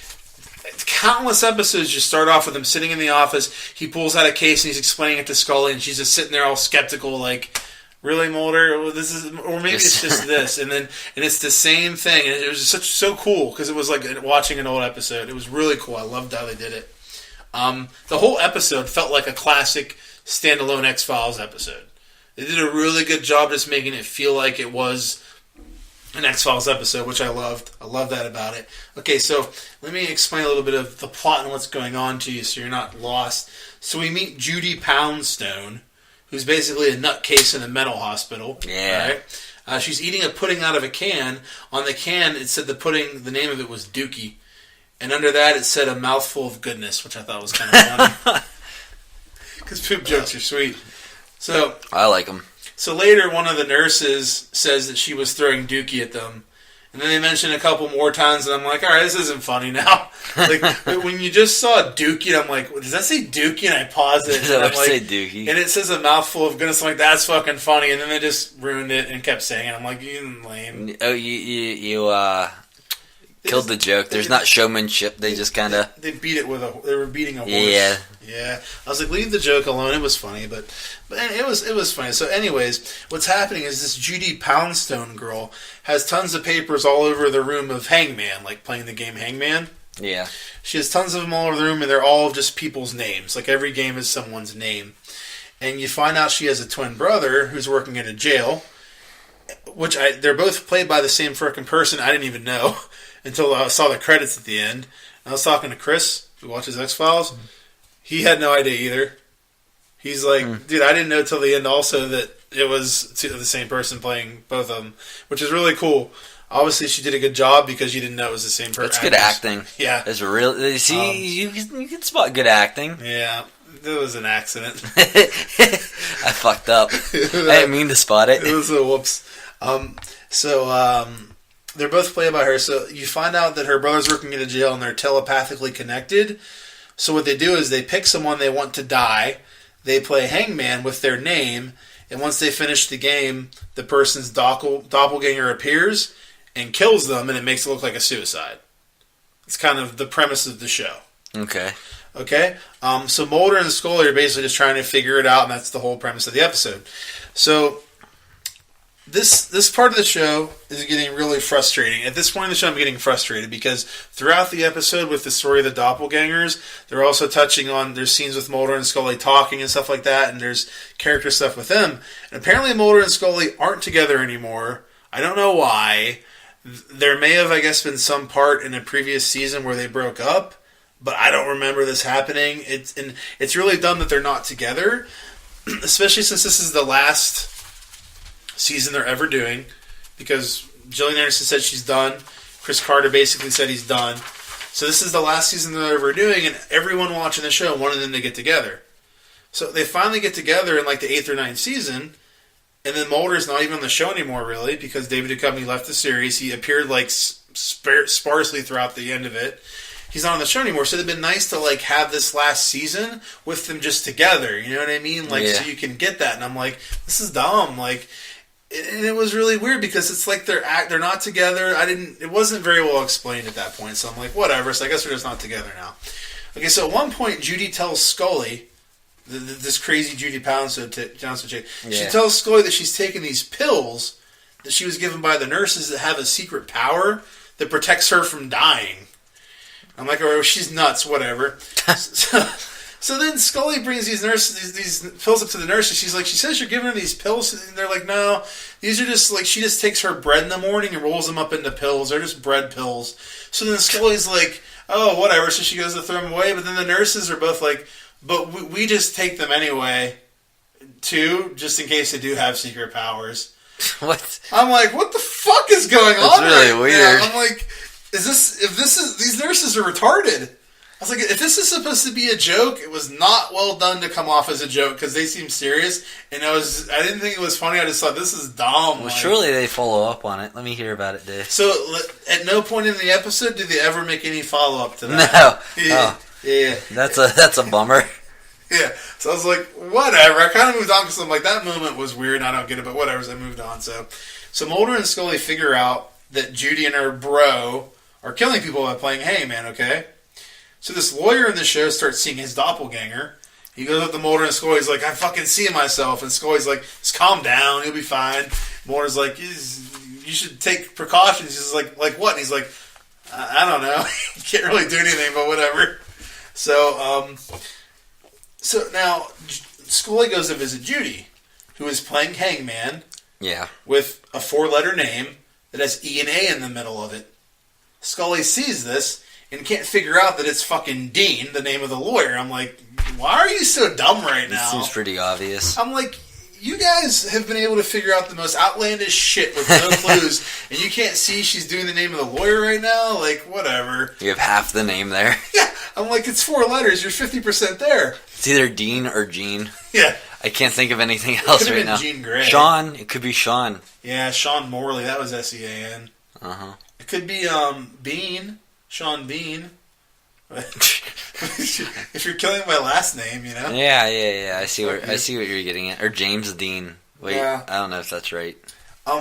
Speaker 1: countless episodes just start off with him sitting in the office. He pulls out a case and he's explaining it to Scully, and she's just sitting there all skeptical, like, really, Mulder? Or maybe it's just this, and it's the same thing. And it was just so cool because it was like watching an old episode. It was really cool. I loved how they did it. The whole episode felt like a classic standalone X-Files episode. They did a really good job just making it feel like it was an X-Files episode, which I loved. I love that about it. Okay, so let me explain a little bit of the plot and what's going on to you so you're not lost. So we meet Judy Poundstone, who's basically a nutcase in a mental hospital.
Speaker 2: Yeah.
Speaker 1: Right? She's eating a pudding out of a can. On the can, it said the name of it was Dookie. And under that, it said a mouthful of goodness, which I thought was kind of funny. Because poop jokes are sweet. So
Speaker 2: I like them.
Speaker 1: So later, one of the nurses says that she was throwing Dookie at them. And then they mention a couple more times, and I'm like, all right, this isn't funny now. Like, when you just saw Dookie, I'm like, does that say Dookie? And I pause it. And I'm like,
Speaker 2: say Dookie.
Speaker 1: And it says a mouthful of goodness. I'm like, that's fucking funny. And then they just ruined it and kept saying it. I'm like, you lame.
Speaker 2: Oh, you killed the joke. There's not showmanship. They just kind of...
Speaker 1: They beat it they were beating a horse.
Speaker 2: Yeah.
Speaker 1: Yeah. I was like, leave the joke alone. It was funny, but it was funny. So anyways, what's happening is this Judy Poundstone girl has tons of papers all over the room of Hangman, like playing the game Hangman.
Speaker 2: Yeah.
Speaker 1: She has tons of them all over the room, and they're all just people's names. Like, every game is someone's name. And you find out she has a twin brother who's working at a jail, which they're both played by the same frickin' person. I didn't even know until I saw the credits at the end. I was talking to Chris, who watches X-Files. Mm-hmm. He had no idea either. He's like, dude, I didn't know till the end also that it was the same person playing both of them, which is really cool. Obviously, she did a good job because you didn't know it was the same person.
Speaker 2: That's good acting.
Speaker 1: Yeah.
Speaker 2: It's real. See, you can spot good acting.
Speaker 1: Yeah. It was an accident.
Speaker 2: I fucked up. I didn't mean to spot it.
Speaker 1: It was a whoops. They're both played by her. So you find out that her brother's working at a jail and they're telepathically connected. So what they do is they pick someone they want to die. They play Hangman with their name. and once they finish the game, the person's doppelganger appears and kills them, and it makes it look like a suicide. It's kind of the premise of the show.
Speaker 2: Okay.
Speaker 1: Okay? So Mulder and Scully are basically just trying to figure it out, and that's the whole premise of the episode. So this part of the show is getting really frustrating. At this point in the show, I'm getting frustrated because throughout the episode with the story of the doppelgangers, they're also touching on, there's scenes with Mulder and Scully talking and stuff like that, and there's character stuff with them. And apparently Mulder and Scully aren't together anymore. I don't know why. There may have, I guess, been some part in a previous season where they broke up, but I don't remember this happening. It's really dumb that they're not together, especially since this is the last season they're ever doing, because Gillian Anderson said she's done. Chris Carter basically said he's done. So this is the last season they're ever doing, and everyone watching the show wanted them to get together. So they finally get together in like the 8th or 9th season, and then Mulder's not even on the show anymore, really, because David Duchovny left the series. He appeared like sparsely throughout the end of it. He's not on the show anymore, so it'd been nice to like have this last season with them just together. You know what I mean? Like, so you can get that. And I'm like, this is dumb. Like, and it was really weird because it's like they're not together. It wasn't very well explained at that point. So I'm like, whatever. So I guess they're just not together now. Okay, so at one point, Judy tells Scully, this crazy Judy Johnson chick, she tells Scully that she's taking these pills that she was given by the nurses that have a secret power that protects her from dying. I'm like, oh, she's nuts, whatever. So then Scully brings these pills up to the nurses. She's like, she says you're giving her these pills, and they're like, no, these are just like, she just takes her bread in the morning and rolls them up into pills. They're just bread pills. So then Scully's like, oh, whatever. So she goes to throw them away, but then the nurses are both like, but we just take them anyway, too, just in case they do have secret powers.
Speaker 2: What?
Speaker 1: I'm like, what the fuck is going on?
Speaker 2: That's really weird.
Speaker 1: I'm like, these nurses are retarded. I was like, if this is supposed to be a joke, it was not well done to come off as a joke because they seem serious, and I didn't think it was funny. I just thought this is dumb.
Speaker 2: Well, surely they follow up on it. Let me hear about it, Dave.
Speaker 1: So, at no point in the episode did they ever make any follow up to that.
Speaker 2: No.
Speaker 1: Yeah.
Speaker 2: Oh.
Speaker 1: Yeah.
Speaker 2: That's a bummer.
Speaker 1: Yeah. So I was like, whatever. I kind of moved on because I'm like, that moment was weird. And I don't get it, but whatever. So I moved on. So Mulder and Scully figure out that Judy and her bro are killing people by playing hangman. Okay. So this lawyer in the show starts seeing his doppelganger. He goes up to Mulder and Scully. He's like, I fucking see myself. And Scully's like, just calm down. You'll be fine. Mulder's like, you should take precautions. He's like what? And he's like, I don't know. Can't really do anything, but whatever. So now Scully goes to visit Judy, who is playing hangman.
Speaker 2: Yeah. With
Speaker 1: a 4-letter name that has E and A in the middle of it. Scully sees this and can't figure out that it's fucking Dean, the name of the lawyer. I'm like, why are you so dumb right now?
Speaker 2: It seems pretty obvious.
Speaker 1: I'm like, you guys have been able to figure out the most outlandish shit with no clues, and you can't see she's doing the name of the lawyer right now? Like, whatever.
Speaker 2: You have half the name there.
Speaker 1: Yeah. I'm like, it's 4 letters. You're 50% there.
Speaker 2: It's either Dean or Gene.
Speaker 1: Yeah.
Speaker 2: I can't think of anything else right now.
Speaker 1: Jean Grey.
Speaker 2: Sean. It could be Sean.
Speaker 1: Yeah, Sean Morley. That was Sean.
Speaker 2: Uh-huh.
Speaker 1: It could be Bean. Sean Bean. If you're killing my last name, you know?
Speaker 2: Yeah. I see what you're getting at. Or James Dean. Wait, yeah. I don't know if that's right.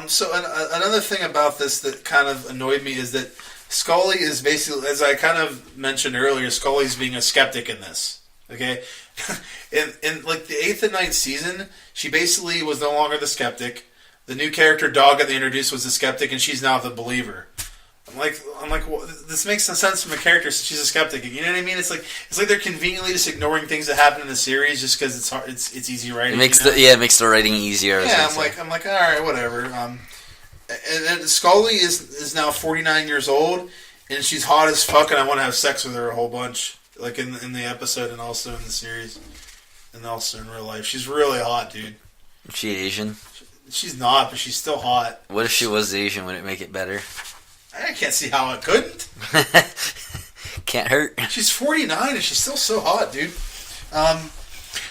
Speaker 1: So another thing about this that kind of annoyed me is that Scully is basically, as I kind of mentioned earlier, Scully's being a skeptic in this. Okay? in like the 8th and 9th season, she basically was no longer the skeptic. The new character, Dog, that they introduced was the skeptic, and she's now the believer. I'm like, well, this makes some sense from a character since she's a skeptic. You know what I mean? It's like they're convenently just ignoring things that happen in the series just because it's hard. It's easy writing.
Speaker 2: It makes the writing easier.
Speaker 1: Yeah, I'm like, all right, whatever. And Scully is now 49 years old, and she's hot as fuck, and I want to have sex with her a whole bunch, like in the episode and also in the series, and also in real life. She's really hot, dude.
Speaker 2: Is she Asian?
Speaker 1: She's not, but she's still hot.
Speaker 2: What if she was Asian? Would it make it better?
Speaker 1: I can't see how it couldn't.
Speaker 2: Can't hurt.
Speaker 1: She's 49 and she's still so hot, dude.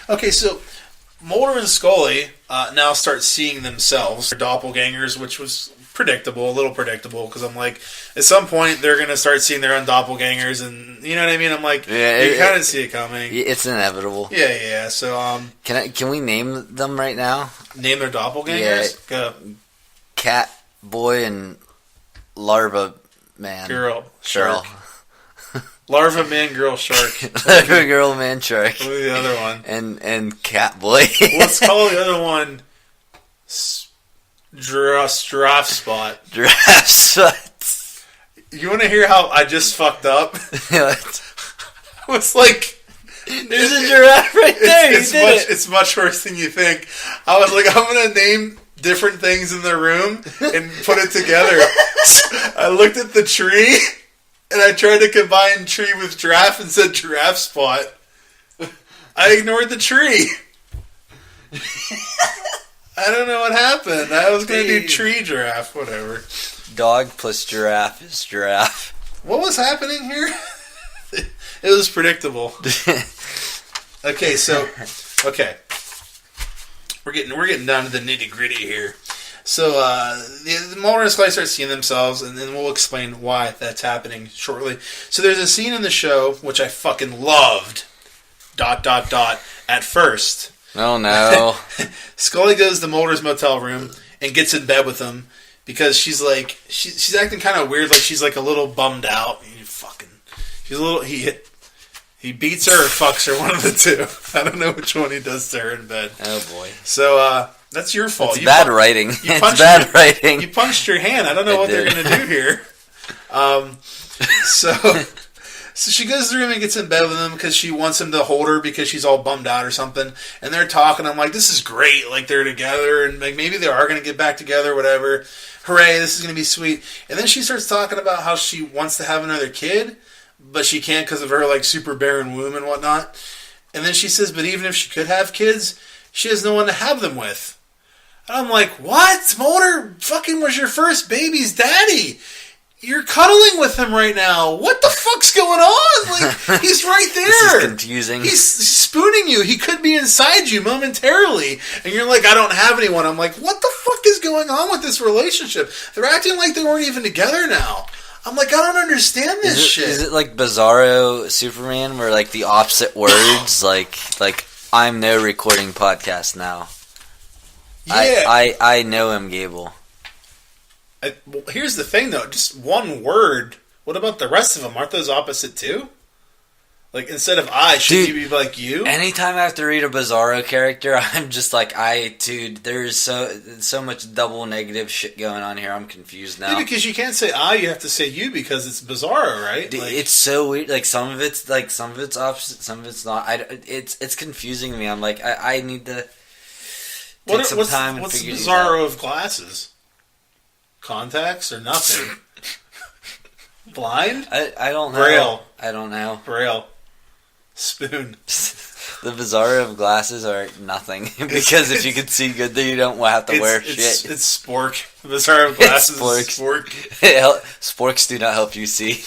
Speaker 1: Okay, so Mulder and Scully now start seeing themselves, their doppelgangers, which was predictable, a little predictable, because I'm like, at some point they're gonna start seeing their own doppelgangers, and you know what I mean. I'm like, you kind of see it coming.
Speaker 2: It's inevitable.
Speaker 1: Yeah. So
Speaker 2: can we name them right now?
Speaker 1: Name their doppelgangers.
Speaker 2: Yeah. Go. Cat boy and larva man.
Speaker 1: Girl. Shark. Larva man, girl, shark.
Speaker 2: Larva girl, man, shark.
Speaker 1: What was the other one?
Speaker 2: And cat boy.
Speaker 1: Let's call the other one Giraffe spot.
Speaker 2: Giraffe spot.
Speaker 1: You want to hear how I just fucked up? I was like,
Speaker 2: there's a giraffe right there.
Speaker 1: It's much worse than you think. I was like, I'm gonna name different things in the room and put it together. I looked at the tree and I tried to combine tree with giraffe and said giraffe spot. I ignored the tree. I don't know what happened. I was going to do tree giraffe, whatever. Dog
Speaker 2: plus giraffe is giraffe.
Speaker 1: What was happening here? It was predictable. Okay. We're getting down to the nitty gritty here. So the Mulder and Scully start seeing themselves, and then we'll explain why that's happening shortly. So there's a scene in the show which I fucking loved. ... At first.
Speaker 2: Oh no.
Speaker 1: Scully goes to Mulder's motel room and gets in bed with him because she's like she's acting kind of weird, like she's like a little bummed out. She's a little he beats her or fucks her, one of the two. I don't know which one he does to her in bed.
Speaker 2: Oh boy.
Speaker 1: So that's your fault.
Speaker 2: It's bad writing. It's bad writing.
Speaker 1: You punched your hand. I don't know what they're gonna do here. So she goes to the room and gets in bed with him because she wants him to hold her because she's all bummed out or something. And they're talking. I'm like, this is great. Like, they're together and like maybe they are going to get back together, whatever. Hooray, this is going to be sweet. And then she starts talking about how she wants to have another kid, but she can't because of her like super barren womb and whatnot. And then she says, but even if she could have kids, she has no one to have them with. And I'm like, what? Mulder fucking was your first baby's daddy. You're cuddling with him right now. What the fuck's going on? Like, he's right there.
Speaker 2: This is confusing.
Speaker 1: He's spooning you. He could be inside you momentarily. And you're like, I don't have anyone. I'm like, what the fuck is going on with this relationship? They're acting like they weren't even together now. I'm like, I don't understand this shit.
Speaker 2: Is it like Bizarro Superman where like the opposite words, like I'm no recording podcast now.
Speaker 1: Yeah.
Speaker 2: I know him, Gable.
Speaker 1: Well, here's the thing, though. Just one word. What about the rest of them? Aren't those opposite, too? Like, instead of I, should you be like you?
Speaker 2: Anytime I have to read a Bizarro character, I'm just like, there's so much double negative shit going on here. I'm confused now.
Speaker 1: Yeah, because you can't say I, you have to say you because it's Bizarro, right?
Speaker 2: Like, it's so weird. Like, some of it's opposite, some of it's not. It's confusing me. I'm like, I need to take some time and figure these out.
Speaker 1: What's Bizarro of glasses? Contacts or nothing? Blind?
Speaker 2: I don't know.
Speaker 1: Braille.
Speaker 2: I don't know.
Speaker 1: Braille. Spoon.
Speaker 2: The Bizarro of glasses are nothing. Because if you can see good, then you don't have to wear shit.
Speaker 1: It's Spork. The Bizarro of glasses is Spork.
Speaker 2: Sporks do not help you see.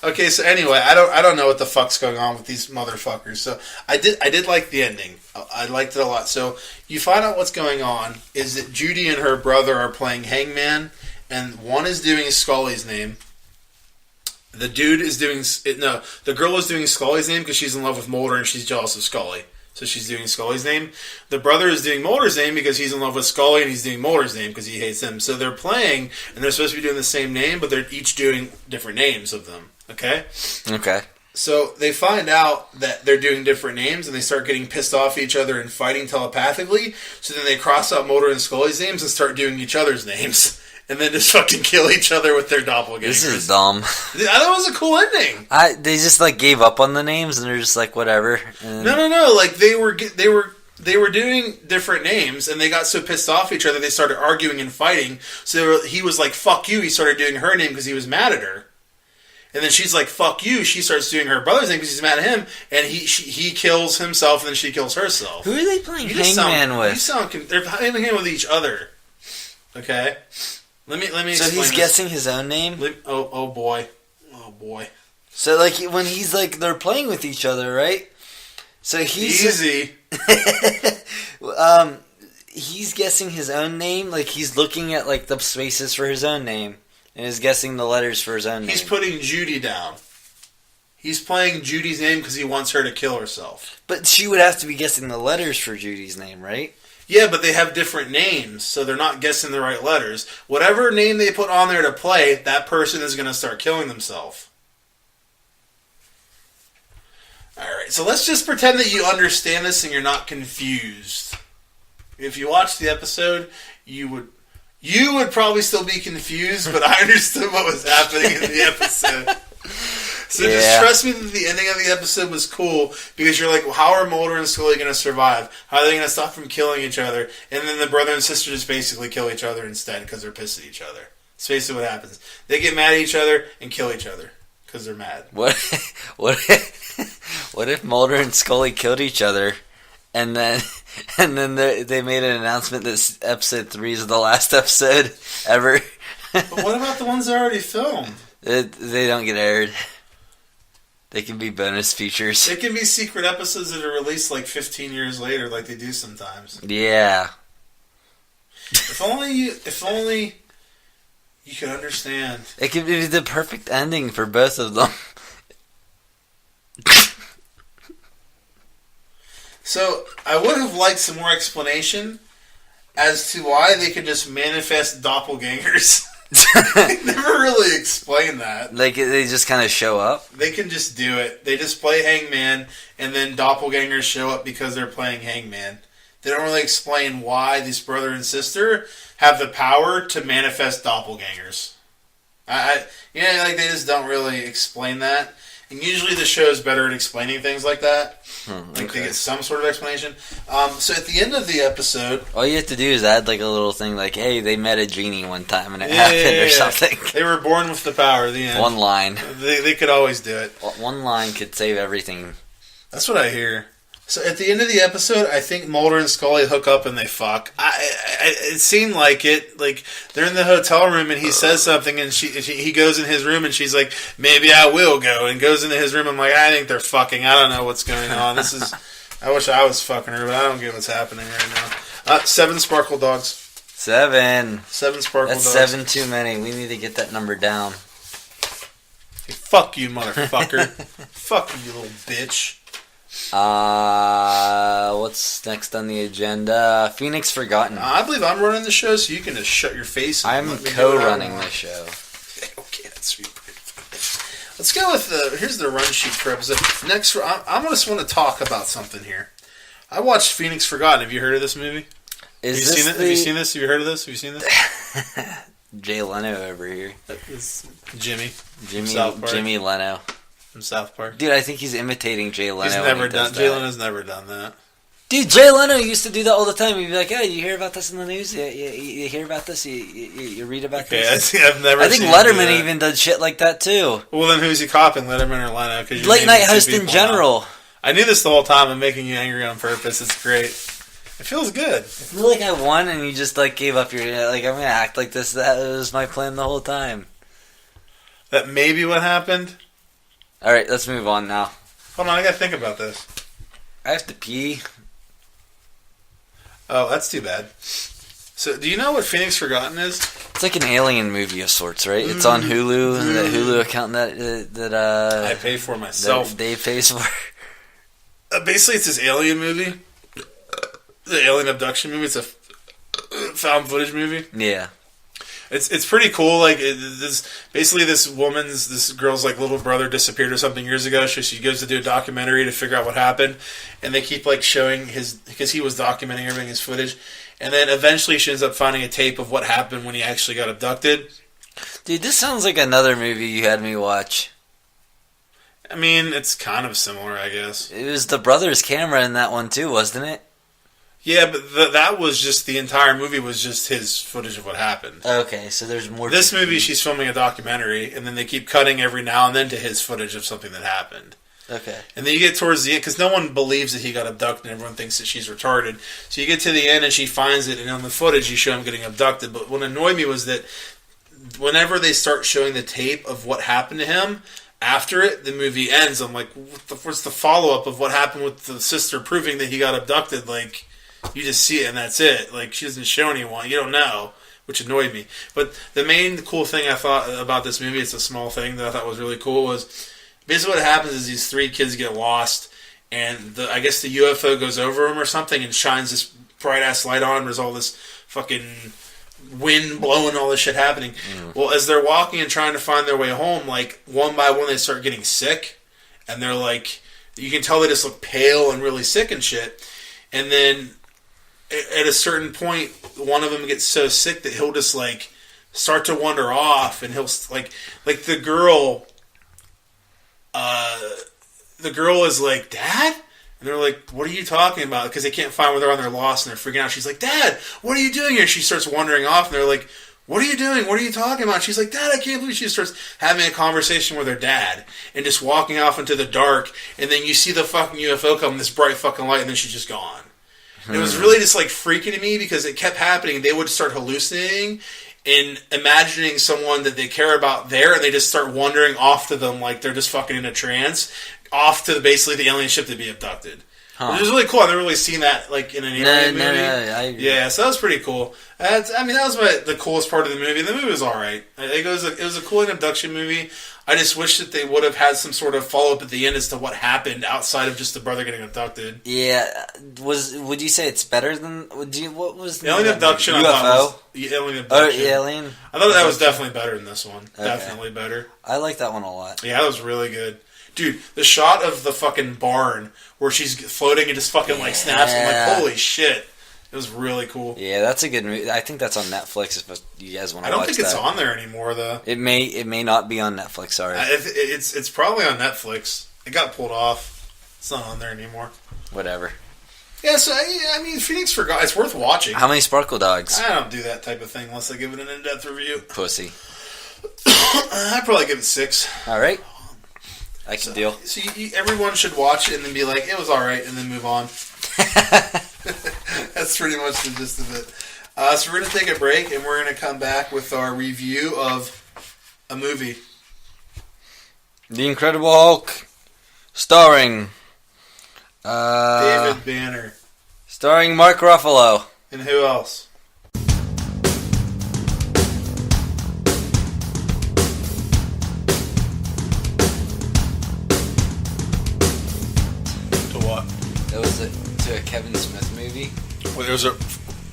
Speaker 1: Okay, so anyway, I don't know what the fuck's going on with these motherfuckers. So I did like the ending. I liked it a lot. So you find out what's going on is that Judy and her brother are playing Hangman, and one is doing Scully's name. The dude is doing the girl is doing Scully's name because she's in love with Mulder and she's jealous of Scully. So she's doing Scully's name. The brother is doing Mulder's name because he's in love with Scully and he's doing Mulder's name because he hates him. So they're playing and they're supposed to be doing the same name, but they're each doing different names of them. Okay?
Speaker 2: Okay.
Speaker 1: So they find out that they're doing different names and they start getting pissed off at each other and fighting telepathically. So then they cross out Mulder and Scully's names and start doing each other's names. And then just fucking kill each other with their doppelgangers.
Speaker 2: This is dumb.
Speaker 1: I thought it was a cool ending.
Speaker 2: They just like gave up on the names and they're just like whatever. And
Speaker 1: No. Like they were doing different names and they got so pissed off at each other they started arguing and fighting. So he was like, "Fuck you." He started doing her name because he was mad at her. And then she's like, "Fuck you." She starts doing her brother's name because he's mad at him. And he kills himself and then she kills herself.
Speaker 2: Who are they playing Hangman with?
Speaker 1: They're playing him with each other. Okay. Let me.
Speaker 2: So he's guessing his own name.
Speaker 1: Oh boy.
Speaker 2: So like when he's like they're playing with each other, right? So he's
Speaker 1: easy.
Speaker 2: he's guessing his own name. Like, he's looking at, like, the spaces for his own name. And is guessing the letters for his own name.
Speaker 1: He's putting Judy down. He's playing Judy's name because he wants her to kill herself.
Speaker 2: But she would have to be guessing the letters for Judy's name, right?
Speaker 1: Yeah, but they have different names, so they're not guessing the right letters. Whatever name they put on there to play, that person is going to start killing themselves. Alright, so let's just pretend that you understand this and you're not confused. If you watched the episode, you would probably still be confused, but I understood what was happening in the episode. So just trust me that the ending of the episode was cool, because you're like, well, how are Mulder and Scully going to survive? How are they going to stop from killing each other? And then the brother and sister just basically kill each other instead because they're pissed at each other. That's basically what happens. They get mad at each other and kill each other because they're mad.
Speaker 2: What if Mulder and Scully killed each other, and then they made an announcement that episode 3 is the last episode ever?
Speaker 1: But what about the ones that are already filmed?
Speaker 2: They don't get aired. They can be bonus features.
Speaker 1: It can be secret episodes that are released like 15 years later, like they do sometimes.
Speaker 2: Yeah.
Speaker 1: If only you could understand.
Speaker 2: It could be the perfect ending for both of them.
Speaker 1: So, I would have liked some more explanation as to why they could just manifest doppelgangers. They never really explain that.
Speaker 2: Like, they just kind of show up?
Speaker 1: They can just do it. They just play Hangman, and then doppelgangers show up because they're playing Hangman. They don't really explain why this brother and sister have the power to manifest doppelgangers. Like they just don't really explain that. And usually the show is better at explaining things like that. Like they get some sort of explanation. So at the end of the episode,
Speaker 2: all you have to do is add like a little thing like, hey, they met a genie one time and it happened or something.
Speaker 1: They were born with the power at the end.
Speaker 2: One line.
Speaker 1: They could always do it.
Speaker 2: One line could save everything.
Speaker 1: That's what I hear. So at the end of the episode, I think Mulder and Scully hook up and they fuck. It seemed like it. Like they're in the hotel room and he says something and he goes in his room and she's like, maybe I will go, and goes into his room. I'm like, I think they're fucking. I don't know what's going on. I wish I was fucking her, but I don't get what's happening right now. 7 sparkle dogs.
Speaker 2: 7
Speaker 1: sparkle
Speaker 2: That's
Speaker 1: dogs.
Speaker 2: 7 too many. We need to get that number down.
Speaker 1: Hey, fuck you, motherfucker. Fuck you, little bitch.
Speaker 2: What's next on the agenda? Phoenix Forgotten.
Speaker 1: I believe I'm running the show, so you can just shut your face. And
Speaker 2: I'm co-running the show.
Speaker 1: Okay, that's sweet. Let's go with here's the run sheet for episode. Next, I just want to talk about something here. I watched Phoenix Forgotten. Have you heard of this movie? Have you seen it? Have you seen this? Have you heard of this? Have you seen this?
Speaker 2: Jay Leno over here.
Speaker 1: It's Jimmy
Speaker 2: Leno
Speaker 1: from South Park.
Speaker 2: Dude, I think he's imitating Jay Leno.
Speaker 1: Jay Leno's never done that.
Speaker 2: Dude, Jay Leno used to do that all the time. He'd be like, "Hey, you hear about this in the news? You hear about this? You read about this?"
Speaker 1: I've never.
Speaker 2: I think Letterman even does shit like that too.
Speaker 1: Well, then who's he copying, Letterman or Leno?
Speaker 2: Late night host in general.
Speaker 1: Now. I knew this the whole time. I'm making you angry on purpose. It's great. It feels good.
Speaker 2: I feel like I won and you just like gave up your like. I'm gonna act like this. That was my plan the whole time.
Speaker 1: That may be what happened.
Speaker 2: All right, let's move on now.
Speaker 1: Hold on, I gotta think about this.
Speaker 2: I have to pee.
Speaker 1: Oh, that's too bad. So, do you know what Phoenix Forgotten is?
Speaker 2: It's like an alien movie of sorts, right? It's on Hulu, that Hulu account that
Speaker 1: I pay for myself.
Speaker 2: That Dave pays for.
Speaker 1: Basically, it's this alien movie, the alien abduction movie. It's a found footage movie.
Speaker 2: Yeah,
Speaker 1: it's pretty cool. Like this girl's like little brother disappeared or something years ago. So she goes to do a documentary to figure out what happened, and they keep like showing because he was documenting everything, his footage, and then eventually she ends up finding a tape of what happened when he actually got abducted.
Speaker 2: dude, this sounds like another movie you had me watch.
Speaker 1: I mean, it's kind of similar, I guess.
Speaker 2: It was the brother's camera in that one too, wasn't it?
Speaker 1: Yeah, but that was just the entire movie was just his footage of what happened.
Speaker 2: Okay, so there's more.
Speaker 1: This movie, she's filming a documentary, and then they keep cutting every now and then to his footage of something that happened.
Speaker 2: Okay.
Speaker 1: And then you get towards the end, because no one believes that he got abducted, and everyone thinks that she's retarded. So you get to the end, and she finds it, and on the footage, you show him getting abducted. But what annoyed me was that whenever they start showing the tape of what happened to him, after it, the movie ends. I'm like, what's the follow-up of what happened with the sister proving that he got abducted? Like, You just see it and that's it. Like, she doesn't show anyone. You don't know, which annoyed me. But the main cool thing I thought about this movie, it's a small thing that I thought was really cool, was basically what happens is these 3 kids get lost, and I guess the UFO goes over them or something and shines this bright-ass light on, and there's all this fucking wind blowing, all this shit happening. Well, as they're walking and trying to find their way home, like, one by one they start getting sick, and they're like, you can tell they just look pale and really sick and shit. And then at a certain point, one of them gets so sick that he'll just like start to wander off, and he'll like the girl is like, "Dad?" And they're like, "What are you talking about?" Because they can't find where they're on. They're lost and they're freaking out. She's like, "Dad, what are you doing here?" She starts wandering off, and they're like, "What are you doing? What are you talking about?" She's like, "Dad, I can't believe." She starts having a conversation with her dad and just walking off into the dark. And then you see the fucking UFO come, this bright fucking light, and then she's just gone. It was really just like freaking to me because it kept happening. They would start hallucinating and imagining someone that they care about there, and they just start wandering off to them like they're just fucking in a trance, off to basically the alien ship to be abducted. Which was really cool. I've never really seen that like in an alien movie. Yeah, so that was pretty cool. That was the coolest part of the movie. The movie was alright. It was a cool abduction movie. I just wish that they would have had some sort of follow-up at the end as to what happened outside of just the brother getting abducted.
Speaker 2: Yeah. Would you say it's better than... What was the
Speaker 1: Alien Abduction?
Speaker 2: UFO?
Speaker 1: Alien Abduction.
Speaker 2: Oh, Alien?
Speaker 1: I thought that was definitely better than this one. Okay. Definitely better.
Speaker 2: I like that one a lot.
Speaker 1: Yeah, that was really good. Dude, the shot of the fucking barn where she's floating and just fucking like snaps. I'm like, holy shit. It was really cool.
Speaker 2: Yeah, that's a good movie. I think that's on Netflix if you guys want to watch that.
Speaker 1: I don't think it's on there anymore, though.
Speaker 2: It may not be on Netflix, sorry.
Speaker 1: It's probably on Netflix. It got pulled off. It's not on there anymore.
Speaker 2: Whatever.
Speaker 1: Yeah, so, I mean, Phoenix Forgot. It's worth watching.
Speaker 2: How many Sparkle Dogs?
Speaker 1: I don't do that type of thing unless I give it an in-depth review.
Speaker 2: Pussy.
Speaker 1: I'd probably give it 6.
Speaker 2: All right. I can deal.
Speaker 1: So everyone should watch it and then be like, it was alright, and then move on. That's pretty much the gist of it. So we're going to take a break, and we're going to come back with our review of a movie.
Speaker 2: The Incredible Hulk, starring...
Speaker 1: David Banner.
Speaker 2: Starring Mark Ruffalo.
Speaker 1: And who else?
Speaker 2: It was to a Kevin Smith movie.
Speaker 1: Well,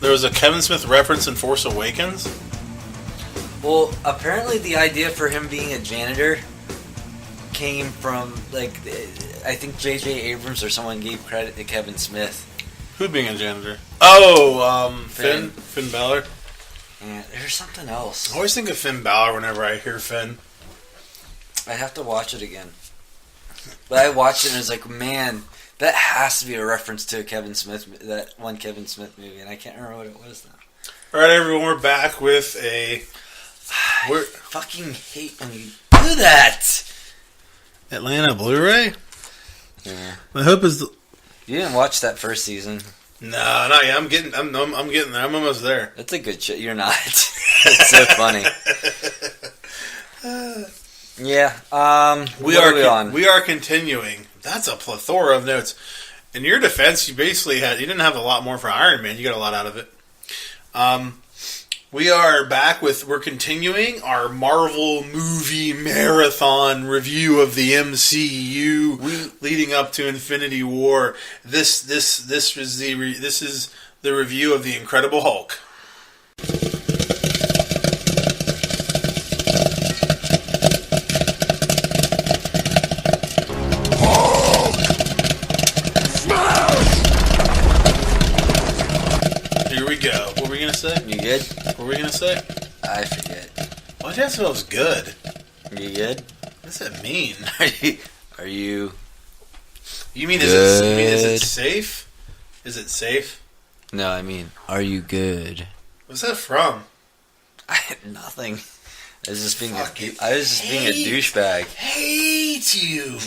Speaker 1: there was a Kevin Smith reference in Force Awakens?
Speaker 2: Well, apparently the idea for him being a janitor came from, like, I think J.J. Abrams or someone gave credit to Kevin Smith.
Speaker 1: Who being a janitor? Oh, Finn Balor.
Speaker 2: Yeah, there's something else.
Speaker 1: I always think of Finn Balor whenever I hear Finn.
Speaker 2: I have to watch it again. But I watched it and I was like, man... That has to be a reference to that one Kevin Smith movie, and I can't remember what it was now.
Speaker 1: All right, everyone, we're back with
Speaker 2: I fucking hate when you do that.
Speaker 1: Atlanta Blu-ray.
Speaker 2: Yeah.
Speaker 1: My hope is
Speaker 2: you didn't watch that first season.
Speaker 1: No, not yet. I'm getting there. I'm almost there.
Speaker 2: That's a good shit. You're not. It's so funny. Yeah.
Speaker 1: We are continuing. That's a plethora of notes. In your defense, you didn't have a lot more for Iron Man. You got a lot out of it. We are back we're continuing our Marvel movie marathon review of the MCU leading up to Infinity War. This is the review of the Incredible Hulk. You good? What were we going to say?
Speaker 2: I forget.
Speaker 1: Why that smells good?
Speaker 2: You good?
Speaker 1: What does that mean?
Speaker 2: Are you...
Speaker 1: You mean, is it safe? Is it safe?
Speaker 2: No, I mean, are you good?
Speaker 1: What's that from?
Speaker 2: I had nothing. I was just being a douchebag.
Speaker 1: Hate you.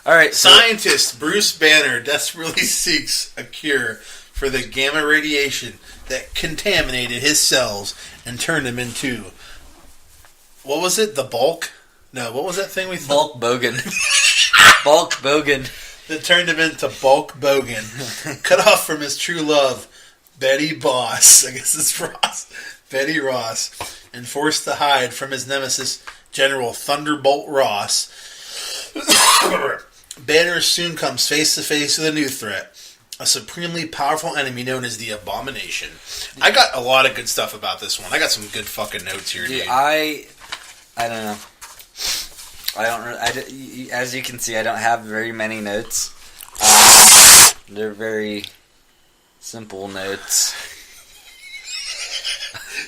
Speaker 2: All right.
Speaker 1: Scientist Bruce Banner desperately seeks a cure for the gamma radiation that contaminated his cells and turned him into... What was it? The Bulk? No, what was that thing we thought?
Speaker 2: Bulk Bogan. Bulk Bogan.
Speaker 1: that turned him into Bulk Bogan, cut off from his true love, Betty Boss, I guess it's Ross, Betty Ross, and forced to hide from his nemesis, General Thunderbolt Ross. Banner soon comes face to face with a new threat, a supremely powerful enemy known as the Abomination. I got a lot of good stuff about this one. I got some good fucking notes here, dude.
Speaker 2: I don't know. As you can see, I don't have very many notes. They're very simple notes.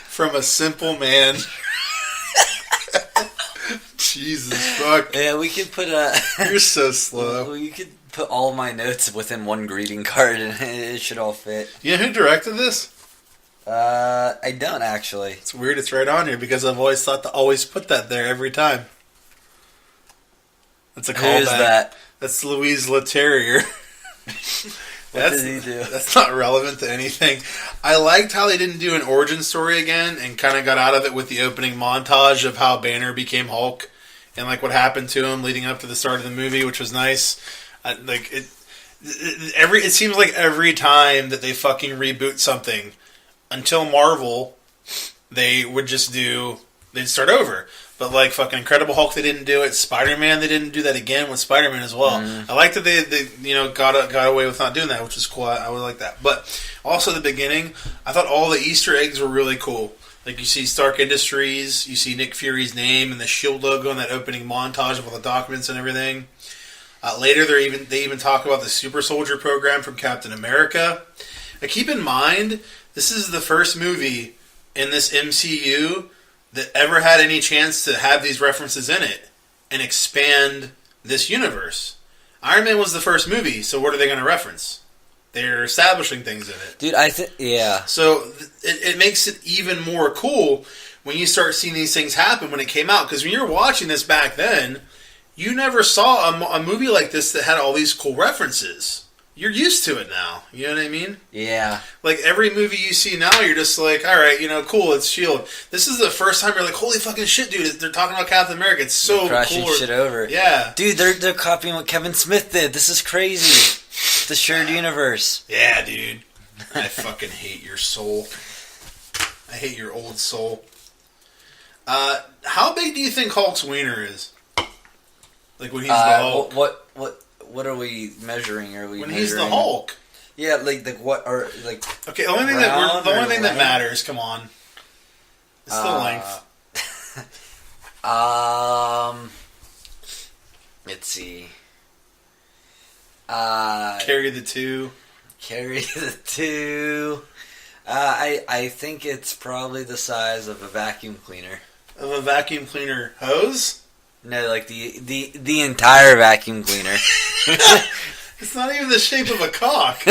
Speaker 1: From a simple man. Jesus fuck.
Speaker 2: Yeah, we could put
Speaker 1: You're so slow.
Speaker 2: We could put all my notes within one greeting card, and it should all fit.
Speaker 1: You know who directed this?
Speaker 2: I don't actually.
Speaker 1: It's weird. It's right on here because I've always thought to always put that there every time. That's a callback.
Speaker 2: Who's that?
Speaker 1: That's Louise Leterrier.
Speaker 2: What did he do?
Speaker 1: That's not relevant to anything. I liked how they didn't do an origin story again and kind of got out of it with the opening montage of how Banner became Hulk and like what happened to him leading up to the start of the movie, which was nice. It seems like every time that they fucking reboot something, until Marvel, they would just they'd start over. But like fucking Incredible Hulk, they didn't do it. Spider-Man, they didn't do that again with Spider-Man as well. I like that they got away with not doing that, which is cool. I would like that. But also the beginning, I thought all the Easter eggs were really cool. Like you see Stark Industries, you see Nick Fury's name and the Shield logo in that opening montage of all the documents and everything. Later, they even talk about the Super Soldier program from Captain America. Now, keep in mind, this is the first movie in this MCU that ever had any chance to have these references in it and expand this universe. Iron Man was the first movie, so what are they going to reference? They're establishing things in it.
Speaker 2: Dude, yeah.
Speaker 1: So it makes it even more cool when you start seeing these things happen when it came out. Because when you're watching this back then, you never saw a movie like this that had all these cool references. You're used to it now. You know what I mean?
Speaker 2: Yeah.
Speaker 1: Like, every movie you see now, you're just like, alright, cool, it's S.H.I.E.L.D. This is the first time you're like, holy fucking shit, dude, they're talking about Captain America. It's so
Speaker 2: crashing
Speaker 1: cool.
Speaker 2: Shit over.
Speaker 1: Yeah.
Speaker 2: Dude, they're copying what Kevin Smith did. This is crazy. The shared universe.
Speaker 1: Yeah, dude. I fucking hate your soul. I hate your old soul. How big do you think Hulk's wiener is? Like, when he's the Hulk?
Speaker 2: What are we measuring?
Speaker 1: When he's the Hulk.
Speaker 2: Yeah, like what are like?
Speaker 1: Okay, the only thing that matters. Come on, it's the length.
Speaker 2: Let's see.
Speaker 1: Carry the two.
Speaker 2: I think it's probably the size of a vacuum cleaner.
Speaker 1: Of a vacuum cleaner hose?
Speaker 2: No, like the entire vacuum cleaner.
Speaker 1: It's not even the shape of a cock.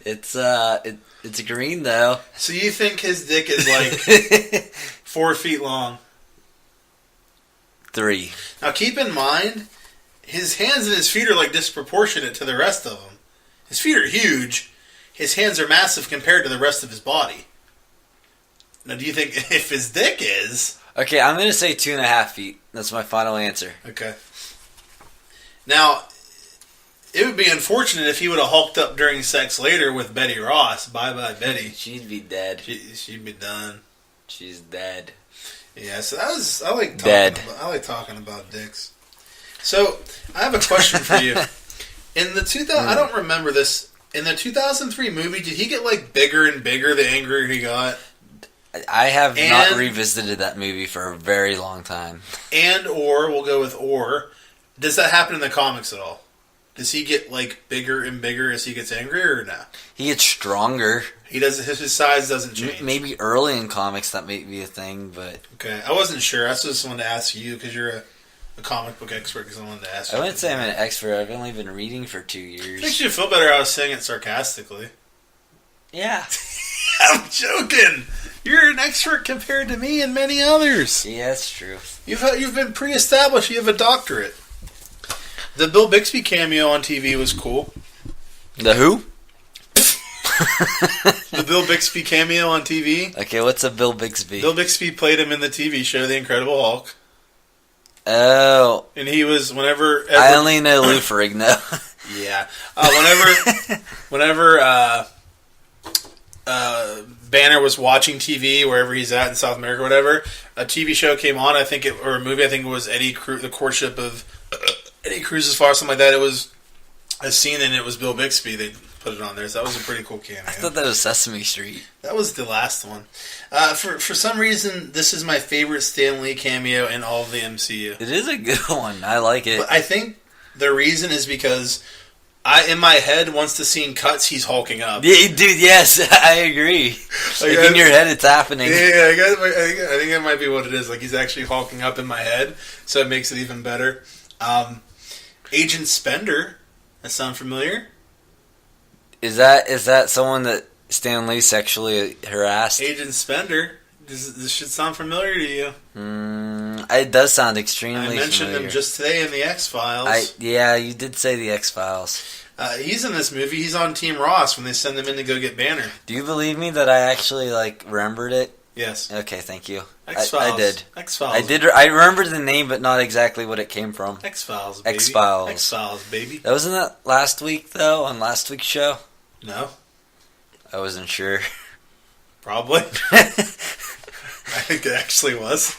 Speaker 2: It's green though.
Speaker 1: So you think his dick is like 4 feet long?
Speaker 2: 3.
Speaker 1: Now keep in mind, his hands and his feet are like disproportionate to the rest of him. His feet are huge. His hands are massive compared to the rest of his body. Now do you think if his dick is...
Speaker 2: Okay, I'm going to say 2.5 feet. That's my final answer.
Speaker 1: Okay. Now, it would be unfortunate if he would have hulked up during sex later with Betty Ross. Bye-bye, Betty.
Speaker 2: She'd be dead.
Speaker 1: She'd be done.
Speaker 2: She's dead.
Speaker 1: Yeah, so I like talking about dicks. So, I have a question for you. In the I don't remember this. In the 2003 movie, did he get like bigger and bigger the angrier he got?
Speaker 2: I have not revisited that movie for a very long time.
Speaker 1: We'll go with does that happen in the comics at all? Does he get like bigger and bigger as he gets angrier or not?
Speaker 2: He gets stronger.
Speaker 1: He doesn't. His size doesn't change.
Speaker 2: Maybe early in comics that may be a thing, but
Speaker 1: okay, I wasn't sure. I just wanted to ask you because you're a comic book expert. Because I wanted to ask you.
Speaker 2: I wouldn't say I'm an expert. I've only been reading for 2 years.
Speaker 1: Makes you feel better. I was saying it sarcastically.
Speaker 2: Yeah,
Speaker 1: I'm joking. You're an expert compared to me and many others.
Speaker 2: Yeah, that's true.
Speaker 1: You've been pre-established. You have a doctorate. The Bill Bixby cameo on TV was cool.
Speaker 2: The who?
Speaker 1: The Bill Bixby cameo on TV.
Speaker 2: Okay, what's a Bill Bixby?
Speaker 1: Bill Bixby played him in the TV show The Incredible Hulk.
Speaker 2: Oh.
Speaker 1: And he was whenever
Speaker 2: I only know Lou Ferrigno.
Speaker 1: Yeah. Whenever Banner was watching TV wherever he's at in South America or whatever, a TV show came on, or a movie, I think it was the courtship of Eddie Cruz's father, something like that. It was a scene and it was Bill Bixby. They put it on there, so that was a pretty cool cameo.
Speaker 2: I thought that was Sesame Street.
Speaker 1: That was the last one. For some reason, this is my favorite Stan Lee cameo in all of the MCU.
Speaker 2: It is a good one. I like it.
Speaker 1: But I think the reason is because in my head, once the scene cuts, he's hulking up.
Speaker 2: Yeah, dude, yes, I agree. Like in your head, it's happening.
Speaker 1: Yeah, I think that might be what it is. Like, he's actually hulking up in my head, so it makes it even better. Agent Spender, that sound familiar?
Speaker 2: Is that someone that Stan Lee sexually harassed?
Speaker 1: Agent Spender. This should sound familiar to you.
Speaker 2: It does sound extremely familiar.
Speaker 1: I mentioned him just today in the X-Files.
Speaker 2: Yeah, you did say the X-Files.
Speaker 1: He's in this movie. He's on Team Ross when they send him in to go get Banner.
Speaker 2: Do you believe me that I actually remembered it?
Speaker 1: Yes.
Speaker 2: Okay, thank you.
Speaker 1: X-Files.
Speaker 2: I did.
Speaker 1: X-Files.
Speaker 2: I remembered the name, but not exactly what it came from.
Speaker 1: X-Files, baby.
Speaker 2: X-Files.
Speaker 1: X-Files, baby.
Speaker 2: That wasn't that last week, though, on last week's show?
Speaker 1: No.
Speaker 2: I wasn't sure.
Speaker 1: Probably. I think it actually was.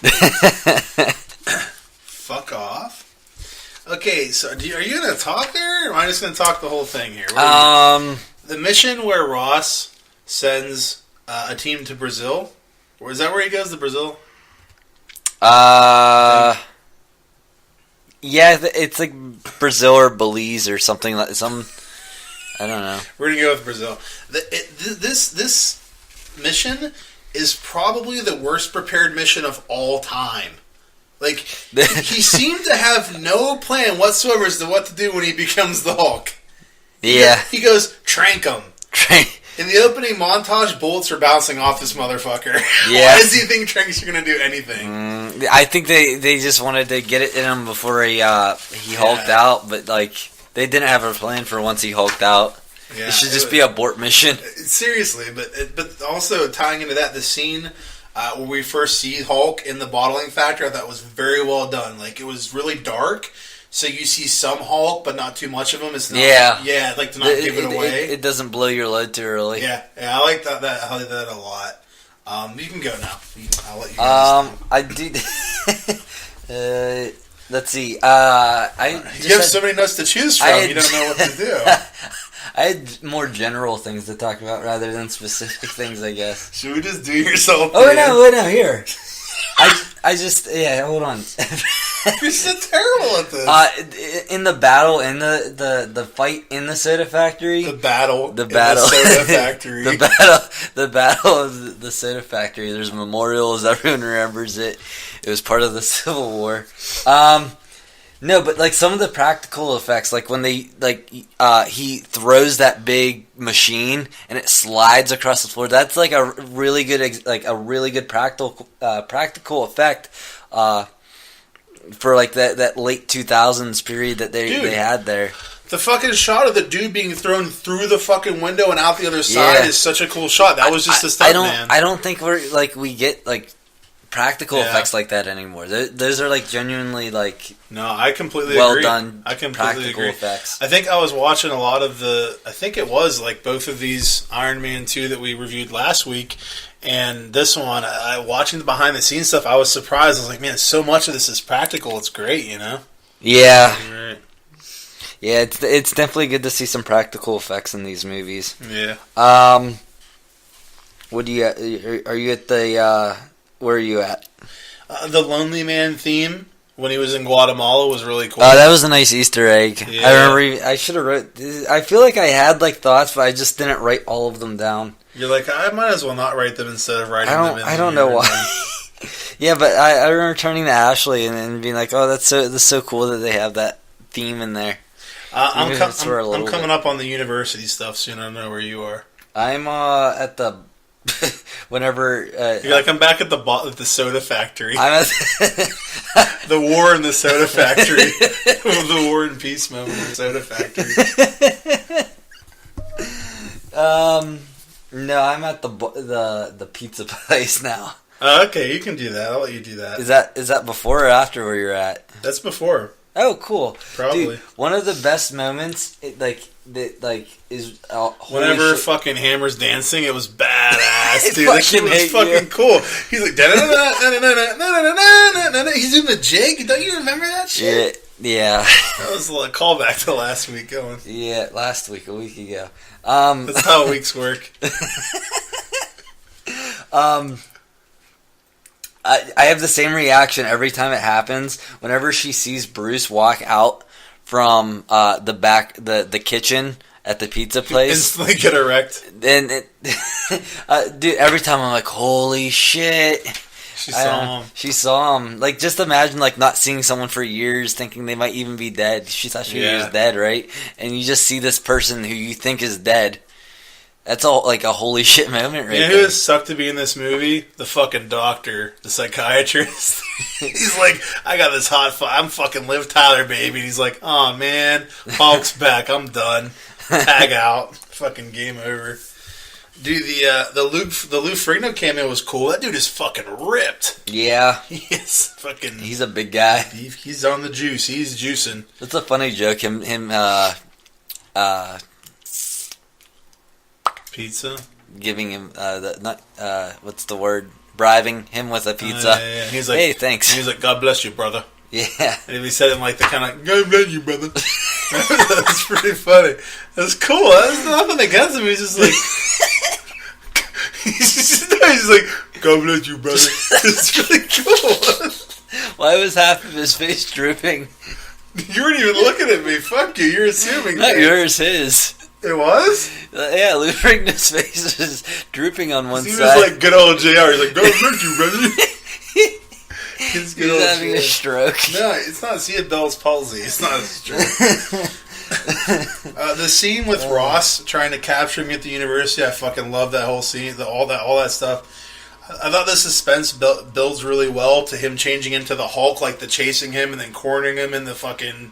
Speaker 1: Fuck off. Okay, so are you going to talk there, or am I just going to talk the whole thing here? The mission where Ross sends a team to Brazil, or is that where he goes to Brazil?
Speaker 2: Yeah, it's like Brazil or Belize or something like some. I don't know.
Speaker 1: We're gonna go with Brazil. This mission is probably the worst prepared mission of all time. Like, he seemed to have no plan whatsoever as to what to do when he becomes the Hulk.
Speaker 2: Yeah.
Speaker 1: He goes, trank him. In the opening montage, bullets are bouncing off this motherfucker.
Speaker 2: Yeah.
Speaker 1: Why does he think Tranks are going to do anything?
Speaker 2: I think they just wanted to get it in him before he hulked out, but they didn't have a plan for once he hulked out. Yeah, it should just be a abort mission.
Speaker 1: Seriously, but also tying into that, the scene where we first see Hulk in the bottling factory, I thought was very well done. Like, it was really dark, so you see some Hulk, but not too much of him. It's not, I'd like to not give it away.
Speaker 2: It doesn't blow your load too early.
Speaker 1: Yeah, I like that. I like that a lot. You can go now. I'll let you guys
Speaker 2: I do. Let's see.
Speaker 1: You have so many notes to choose from. You don't know what to do.
Speaker 2: I had more general things to talk about rather than specific things, I guess.
Speaker 1: Should we just do yourself?
Speaker 2: Oh, no, here. Hold on.
Speaker 1: You're so terrible at this.
Speaker 2: In the battle, in the fight in the soda factory.
Speaker 1: The battle
Speaker 2: in the
Speaker 1: soda factory.
Speaker 2: the battle of the soda factory. There's memorials. Everyone remembers it. It was part of the Civil War. No, but some of the practical effects, when they he throws that big machine and it slides across the floor. That's a really good practical effect for that late 2000s period that they had there.
Speaker 1: The fucking shot of the dude being thrown through the fucking window and out the other side is such a cool shot. That was just a stunt, man.
Speaker 2: I don't think we get practical effects like that anymore. Those are genuinely
Speaker 1: no, I completely
Speaker 2: well
Speaker 1: agree.
Speaker 2: done.
Speaker 1: I completely
Speaker 2: practical
Speaker 1: agree.
Speaker 2: Effects.
Speaker 1: I think I was watching a lot of I think it was both of these Iron Man 2 that we reviewed last week, and this one. Watching the behind the scenes stuff, I was surprised. I was like, man, so much of this is practical. It's great, you know.
Speaker 2: Yeah.
Speaker 1: Right.
Speaker 2: Yeah, it's definitely good to see some practical effects in these movies.
Speaker 1: Yeah.
Speaker 2: What do you? Are you at the? Where are you at?
Speaker 1: The Lonely Man theme when he was in Guatemala was really cool.
Speaker 2: That was a nice Easter egg.
Speaker 1: Yeah.
Speaker 2: I remember. I should have wrote. I feel like I had thoughts, but I just didn't write all of them down.
Speaker 1: You're like, I might as well not write them instead of writing them.
Speaker 2: I don't know why. Yeah, but I remember turning to Ashley and being like, "Oh, that's so cool that they have that theme in there."
Speaker 1: I'm coming up on the university stuff soon. I don't know where you are.
Speaker 2: I'm at the. Whenever
Speaker 1: you're like, I'm back at the soda factory.
Speaker 2: I'm at
Speaker 1: the war in the soda factory. The War and Peace moment in the soda factory.
Speaker 2: No, I'm at the pizza place now.
Speaker 1: Okay, you can do that. I'll let you do that.
Speaker 2: Is that before or after where you're at?
Speaker 1: That's before.
Speaker 2: Oh, cool.
Speaker 1: Probably.
Speaker 2: Dude, one of the best moments, is
Speaker 1: whenever fucking Hammer's dancing, it was badass, dude. That shit was
Speaker 2: hate
Speaker 1: fucking cool. He's like, he's doing the jig. Don't you remember that shit?
Speaker 2: Yeah.
Speaker 1: That was a callback to last week going.
Speaker 2: Yeah, last week, a week ago.
Speaker 1: That's how weeks work.
Speaker 2: I have the same reaction every time it happens. Whenever she sees Bruce walk out from the kitchen at the pizza place,
Speaker 1: instantly get erect.
Speaker 2: And dude, every time I'm like, holy shit!
Speaker 1: She saw him.
Speaker 2: She saw him. Like, just imagine not seeing someone for years, thinking they might even be dead. She thought she was dead, right? And you just see this person who you think is dead. That's all like a holy shit moment, right?
Speaker 1: You know who sucked to be in this movie? The fucking doctor, the psychiatrist. He's like, I got this I'm fucking Liv Tyler, baby. And he's like, oh man, Hulk's back. I'm done. Tag out. Fucking game over. Dude, the Lou Ferrigno cameo was cool. That dude is fucking ripped.
Speaker 2: Yeah,
Speaker 1: He's fucking.
Speaker 2: He's a big guy.
Speaker 1: He's on the juice. He's juicing.
Speaker 2: That's a funny joke. Him.
Speaker 1: Pizza.
Speaker 2: Giving him what's the word? Bribing him with a pizza.
Speaker 1: Yeah. He's like,
Speaker 2: hey, thanks.
Speaker 1: He's like, God bless you, brother.
Speaker 2: Yeah.
Speaker 1: And he said it in like the kind of, God bless you, brother. That's pretty funny. That's cool. That's nothing against him. He's just like, he's like, God bless you, brother. It's really cool.
Speaker 2: Why was half of his face drooping?
Speaker 1: You weren't even looking at me. Fuck you. You're assuming.
Speaker 2: Not yours, his.
Speaker 1: It was?
Speaker 2: Yeah, Lou Ferrigno's face was drooping on one
Speaker 1: he
Speaker 2: side.
Speaker 1: He was like good old JR. He's like, God bless you, brother.
Speaker 2: He's having a stroke.
Speaker 1: No, it's not. See, Bell's palsy. It's not a stroke. The scene with Ross trying to capture me at the university, I fucking love that whole scene. All that stuff. I thought the suspense builds really well to him changing into the Hulk, like the chasing him and then cornering him in the fucking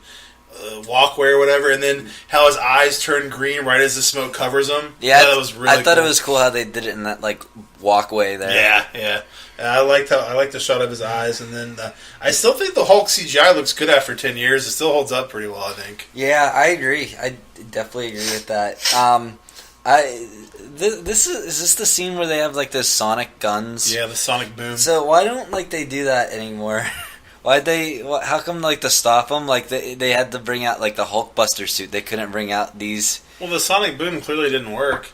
Speaker 1: walkway or whatever, and then how his eyes turn green right as the smoke covers him.
Speaker 2: Yeah,
Speaker 1: that was really.
Speaker 2: I thought
Speaker 1: cool.
Speaker 2: It was cool how they did it in that walkway there.
Speaker 1: Yeah. I liked the shot of his eyes, and then I still think the Hulk CGI looks good after 10 years. It still holds up pretty well, I think.
Speaker 2: Yeah, I agree. I definitely agree with that. Is this the scene where they have those sonic guns?
Speaker 1: Yeah, the sonic boom.
Speaker 2: So why don't they do that anymore? How come to stop them they had to bring out the Hulkbuster suit? They couldn't bring out these.
Speaker 1: Well, the sonic boom clearly didn't work.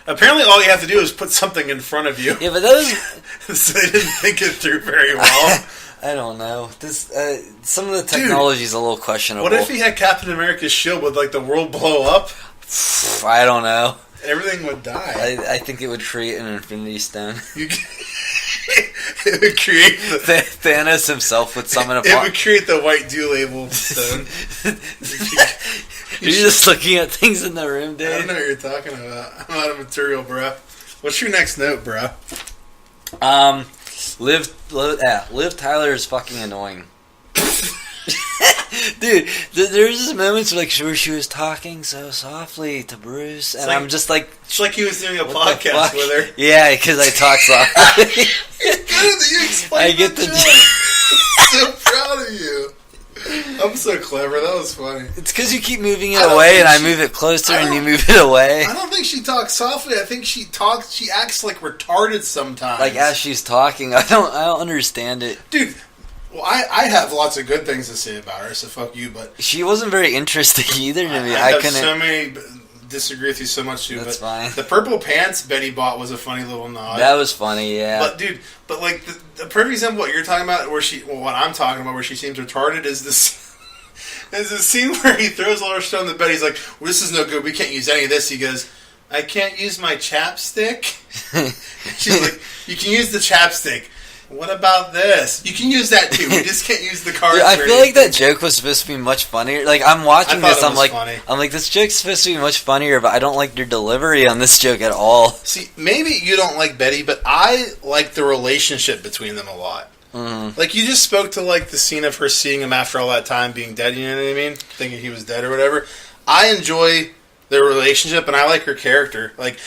Speaker 1: Apparently, all you have to do is put something in front of you.
Speaker 2: Yeah, but those.
Speaker 1: So they didn't think it through very well.
Speaker 2: I don't know. This some of the technology is a little questionable.
Speaker 1: What if he had Captain America's shield with the world blow up?
Speaker 2: I don't know.
Speaker 1: Everything would die.
Speaker 2: I think it would create an Infinity Stone.
Speaker 1: It would create
Speaker 2: Thanos himself would summon a.
Speaker 1: It would create the white dew label stone.
Speaker 2: You're just looking at things in the room, dude.
Speaker 1: I don't know what you're talking about. I'm out of material, bro. What's your next note, bro?
Speaker 2: Liv Tyler is fucking annoying. Dude, there was just moments where she was talking so softly to Bruce, and I'm just like...
Speaker 1: It's like he was doing a podcast with her.
Speaker 2: Yeah, because I talk softly.
Speaker 1: You explained the joke. I'm so proud of you. I'm so clever. That was funny.
Speaker 2: It's because you keep moving it away, and I move it closer, and you move it away.
Speaker 1: I don't think she talks softly. I think she acts like retarded sometimes.
Speaker 2: As she's talking, I don't understand it,
Speaker 1: dude. Well, I have lots of good things to say about her, so fuck you. But
Speaker 2: she wasn't very interesting either to me.
Speaker 1: I couldn't. So many disagree with you so much too.
Speaker 2: That's fine.
Speaker 1: The purple pants Betty bought was a funny little nod.
Speaker 2: That was funny, yeah.
Speaker 1: But dude, the perfect example of what you're talking about, what I'm talking about, where she seems retarded, is this. There's a scene where he throws all her stuff on the bed. He's like, well, "This is no good. We can't use any of this." He goes, "I can't use my chapstick." She's like, "You can use the chapstick. What about this? You can use that too. We just can't use the cards."
Speaker 2: Dude, I feel like that joke was supposed to be much funnier. I'm watching this, I'm
Speaker 1: funny.
Speaker 2: this joke's supposed to be much funnier, but I don't like your delivery on this joke at all.
Speaker 1: See, maybe you don't like Betty, but I like the relationship between them a lot.
Speaker 2: Mm-hmm.
Speaker 1: You just spoke to the scene of her seeing him after all that time being dead. You know what I mean? Thinking he was dead or whatever. I enjoy their relationship, and I like her character. Like,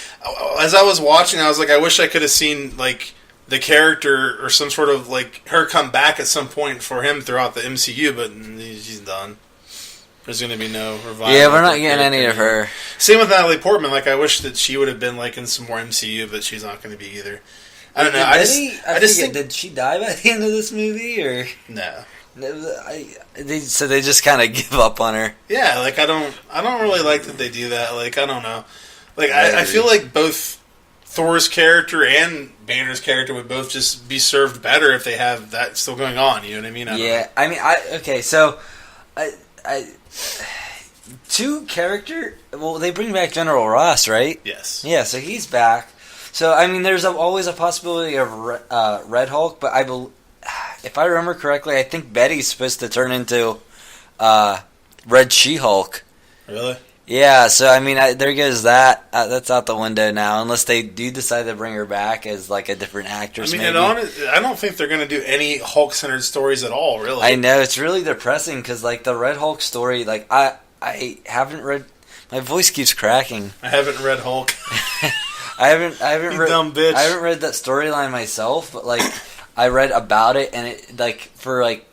Speaker 1: as I was watching, I was like, I wish I could have seen, like, the character or some sort of, like, her come back at some point for him throughout the MCU, but she's done. There's going to be no revival.
Speaker 2: Yeah, we're not getting any of her.
Speaker 1: Same with Natalie Portman. Like, I wish that she would have been, like, in some more MCU, but she's not going to be either. I don't know. I just think...
Speaker 2: Did she die by the end of this movie, or
Speaker 1: No.
Speaker 2: So they just kind of give up on her.
Speaker 1: Yeah, like, I don't really like that they do that. Like, I don't know. Like, I feel like both Thor's character and Banner's character would both just be served better if they have that still going on. You know what I mean?
Speaker 2: I mean, okay, so two character. Well, they bring back General Ross, right?
Speaker 1: Yes.
Speaker 2: Yeah, so he's back. So I mean, there's always a possibility of Red Hulk, but if I remember correctly, I think Betty's supposed to turn into Red She-Hulk.
Speaker 1: Really?
Speaker 2: Yeah, so I mean, there goes that. That's out the window now, unless they do decide to bring her back as like a different actress.
Speaker 1: I mean, I don't think they're going to do any Hulk-centered stories at all. Really,
Speaker 2: I know it's really depressing because like the Red Hulk story, like I haven't read. My voice keeps cracking.
Speaker 1: I haven't read Hulk.
Speaker 2: I haven't read.
Speaker 1: Dumb bitch.
Speaker 2: I haven't read that storyline myself, but like I read about it, and it like for like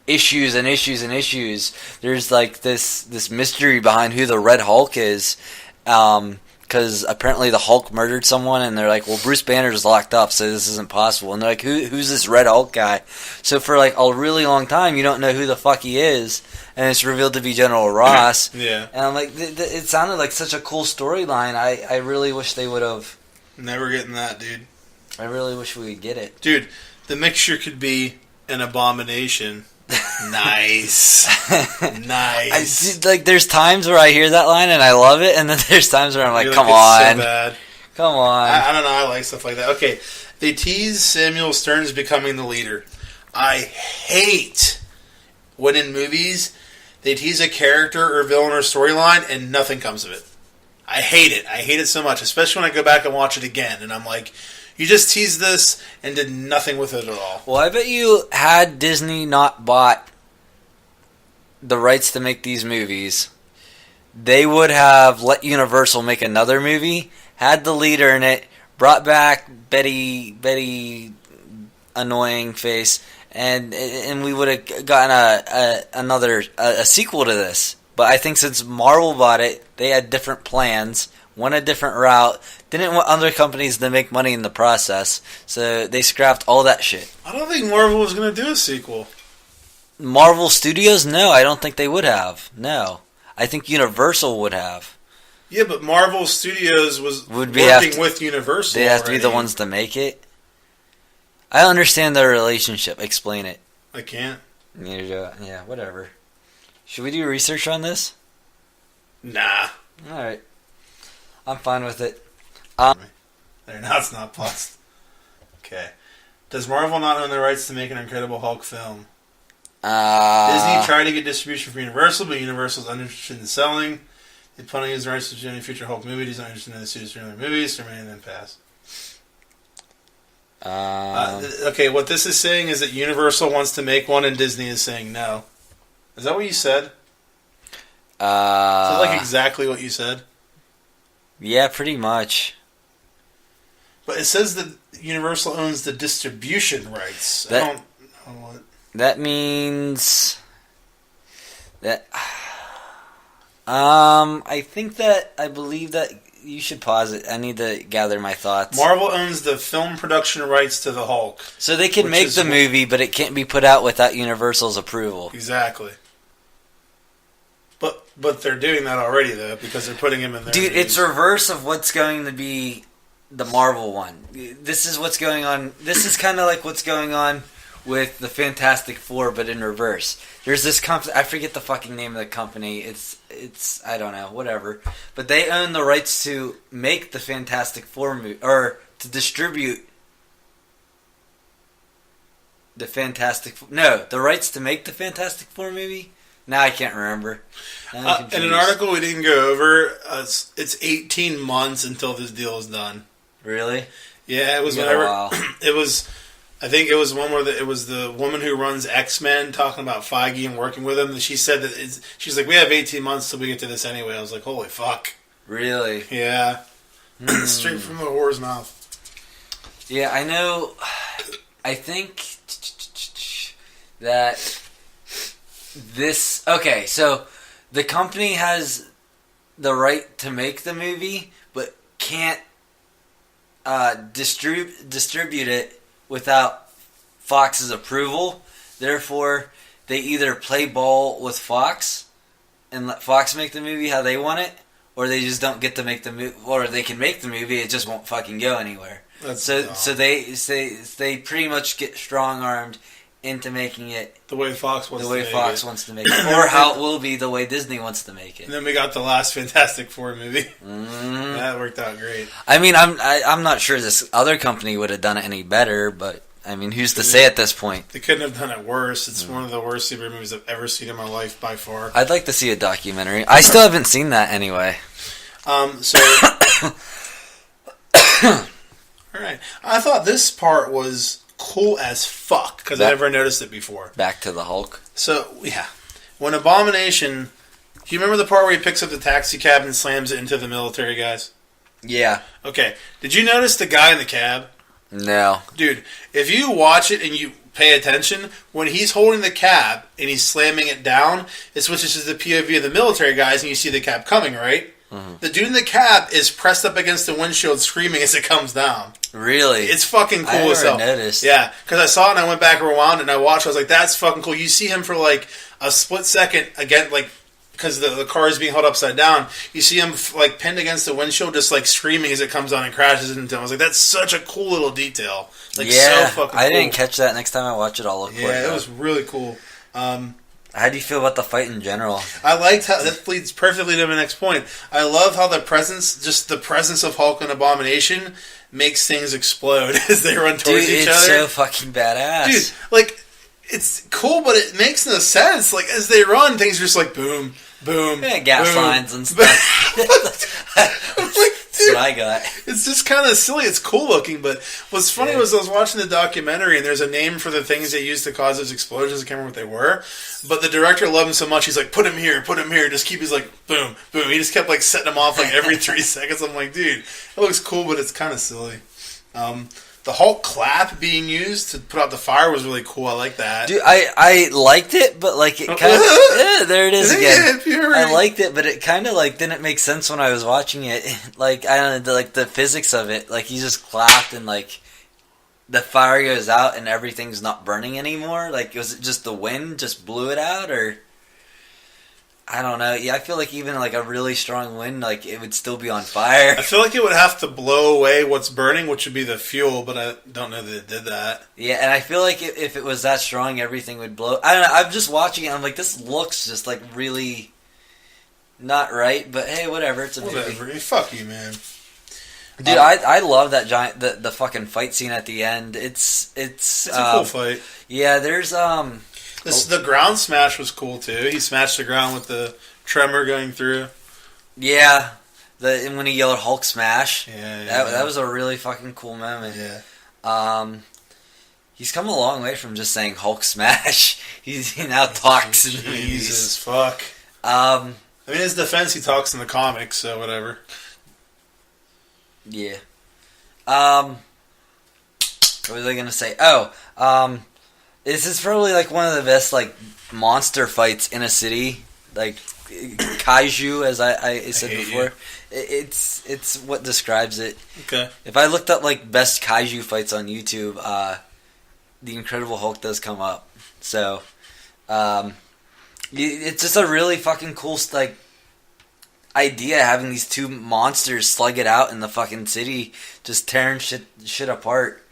Speaker 2: issues and issues and issues. There's like this mystery behind who the Red Hulk is, because apparently the Hulk murdered someone, and they're like, well, Bruce Banner's locked up, so this isn't possible. And they're like, who's this Red Hulk guy? So for like a really long time, you don't know who the fuck he is, and it's revealed to be General Ross.
Speaker 1: Yeah.
Speaker 2: And I'm like, it sounded like such a cool storyline. I really wish they would have.
Speaker 1: Never getting that, dude.
Speaker 2: I really wish we would get it.
Speaker 1: Dude, the mixture could be an abomination. Nice. Nice.
Speaker 2: Like, there's times where I hear that line and I love it, and then there's times where I'm like, come
Speaker 1: it's
Speaker 2: on.
Speaker 1: so bad.
Speaker 2: Come on.
Speaker 1: I don't know. I like stuff like that. Okay, they tease Samuel Stearns becoming the leader. I hate when in movies they tease a character or villain or storyline and nothing comes of it. I hate it. I hate it so much, especially when I go back and watch it again, and I'm like, you just teased this and did nothing with it at all.
Speaker 2: Well, I bet you had Disney not bought the rights to make these movies, they would have let Universal make another movie, had the leader in it, brought back Betty annoying face, and we would have gotten another sequel to this. But I think since Marvel bought it, they had different plans, went a different route, didn't want other companies to make money in the process, so they scrapped all that shit.
Speaker 1: I don't think Marvel was going to do a sequel.
Speaker 2: Marvel Studios? No, I don't think they would have. No. I think Universal would have.
Speaker 1: Yeah, but Marvel Studios was
Speaker 2: working
Speaker 1: with Universal.
Speaker 2: They have to be the ones to make it. I understand their relationship. Explain it.
Speaker 1: I can't.
Speaker 2: Neither do I. Yeah, whatever. Should we do research on this?
Speaker 1: Nah.
Speaker 2: Alright. I'm fine with it.
Speaker 1: There, now it's not paused. Okay. Does Marvel not own the rights to make an Incredible Hulk film? Disney tried to get distribution from Universal, but Universal's uninterested in selling. They plan to use the rights to any future Hulk movie. He's not interested in the series for other movies, so remaining in pass. Okay, what this is saying is that Universal wants to make one and Disney is saying no. Is that what you said? Is that like exactly what you said?
Speaker 2: Yeah, pretty much.
Speaker 1: But it says that Universal owns the distribution rights. I don't know what.
Speaker 2: That means that I believe that you should pause it. I need to gather my thoughts.
Speaker 1: Marvel owns the film production rights to the Hulk.
Speaker 2: So they can make the movie, but it can't be put out without Universal's approval.
Speaker 1: Exactly. But they're doing that already, though, because they're putting him in there.
Speaker 2: Dude, it's reverse of what's going to be the Marvel one. This is what's going on. This is kind of like what's going on with the Fantastic Four, but in reverse. There's this company, I forget the fucking name of the company. It's I don't know, whatever. But they own the rights to make the Fantastic Four movie, or to distribute the the rights to make the Fantastic Four movie. Now I can't remember.
Speaker 1: In an article we didn't go over, it's 18 months until this deal is done.
Speaker 2: Really?
Speaker 1: Yeah, it was whenever. It was. I think it was one where it was the woman who runs X-Men talking about Feige and working with him. And she said that she's like, we have 18 months till we get to this anyway. I was like, holy fuck.
Speaker 2: Really?
Speaker 1: Yeah. Straight from the whore's mouth.
Speaker 2: Yeah, I know. I think that this... Okay, so the company has the right to make the movie, but can't distribute it without Fox's approval. Therefore, they either play ball with Fox and let Fox make the movie how they want it, or they just don't get to make the movie, or they can make the movie, it just won't fucking go anywhere. So they pretty much get strong-armed into making it
Speaker 1: the way Fox wants
Speaker 2: to make it, or how it will be the way Disney wants to make it.
Speaker 1: And then we got the last Fantastic Four movie. That worked out great.
Speaker 2: I mean, I'm not sure this other company would have done it any better, but I mean, who's to say at this point?
Speaker 1: They couldn't have done it worse. It's one of the worst superhero movies I've ever seen in my life by far.
Speaker 2: I'd like to see a documentary. I still haven't seen that anyway.
Speaker 1: All right. I thought this part was cool as fuck because I never noticed it before.
Speaker 2: Back to the Hulk.
Speaker 1: So, yeah. When Abomination... Do you remember the part where he picks up the taxi cab and slams it into the military guys?
Speaker 2: Yeah.
Speaker 1: Okay. Did you notice the guy in the cab?
Speaker 2: No.
Speaker 1: Dude, if you watch it and you pay attention, when he's holding the cab and he's slamming it down, it switches to the POV of the military guys and you see the cab coming, right? Mm-hmm. The dude in the cab is pressed up against the windshield screaming as it comes down.
Speaker 2: Really?
Speaker 1: It's fucking cool as hell.
Speaker 2: I never noticed.
Speaker 1: Yeah, because I saw it and I went back and rewound it and I watched. I was like, that's fucking cool. You see him for like a split second again, like because the car is being held upside down. You see him like pinned against the windshield, just like screaming as it comes on and crashes into him. I was like, that's such a cool little detail. Like,
Speaker 2: yeah,
Speaker 1: so fucking cool.
Speaker 2: I didn't catch that. Next time I watch it, I'll look for it.
Speaker 1: Yeah, it was really cool.
Speaker 2: How do you feel about the fight in general?
Speaker 1: I liked how that leads perfectly to my next point. I love how the presence of Hulk and Abomination makes things explode as they run towards each other.
Speaker 2: It's so fucking badass. Dude,
Speaker 1: like, it's cool, but it makes no sense. Like, as they run, things are just like boom, boom,
Speaker 2: yeah, gas
Speaker 1: boom,
Speaker 2: lines and stuff. That's what I got.
Speaker 1: It's just kind of silly. It's cool looking, but what's funny was I was watching the documentary, and there's a name for the things they used to cause those explosions. I can't remember what they were, but the director loved him so much, he's like, put him here, just keep, he's like, boom, boom. He just kept like setting them off like every 3 seconds. I'm like, dude, it looks cool, but it's kind of silly. The Hulk clap being used to put out the fire was really cool. I like that.
Speaker 2: Dude, I liked it, but like it kind of there it is again. I liked it, but it kind of like didn't make sense when I was watching it. Like I don't know, like the physics of it. Like he just clapped and like the fire goes out and everything's not burning anymore. Like was it just the wind just blew it out, or I don't know. Yeah, I feel like even like a really strong wind, like it would still be on fire.
Speaker 1: I feel like it would have to blow away what's burning, which would be the fuel, but I don't know that it did that.
Speaker 2: Yeah, and I feel like if it was that strong, everything would blow. I don't know. I'm just watching it. I'm like, this looks just like really not right. But hey, whatever. It's a movie.
Speaker 1: Fuck you, man.
Speaker 2: Dude, I love that giant the fucking fight scene at the end. It's
Speaker 1: a cool fight.
Speaker 2: Yeah, there's
Speaker 1: The ground smash was cool too. He smashed the ground with the tremor going through.
Speaker 2: Yeah, and when he yelled Hulk smash,
Speaker 1: yeah,
Speaker 2: that was a really fucking cool moment.
Speaker 1: Yeah.
Speaker 2: He's come a long way from just saying Hulk smash. He now talks in the movies.
Speaker 1: Jesus fuck. I mean, in his defense, he talks in the comics, so whatever.
Speaker 2: Yeah. What was I gonna say? This is probably like one of the best like monster fights in a city, like kaiju, as I said before. It's what describes it.
Speaker 1: Okay.
Speaker 2: If I looked up like best kaiju fights on YouTube, the Incredible Hulk does come up. So, it's just a really fucking cool like idea having these two monsters slug it out in the fucking city, just tearing shit apart.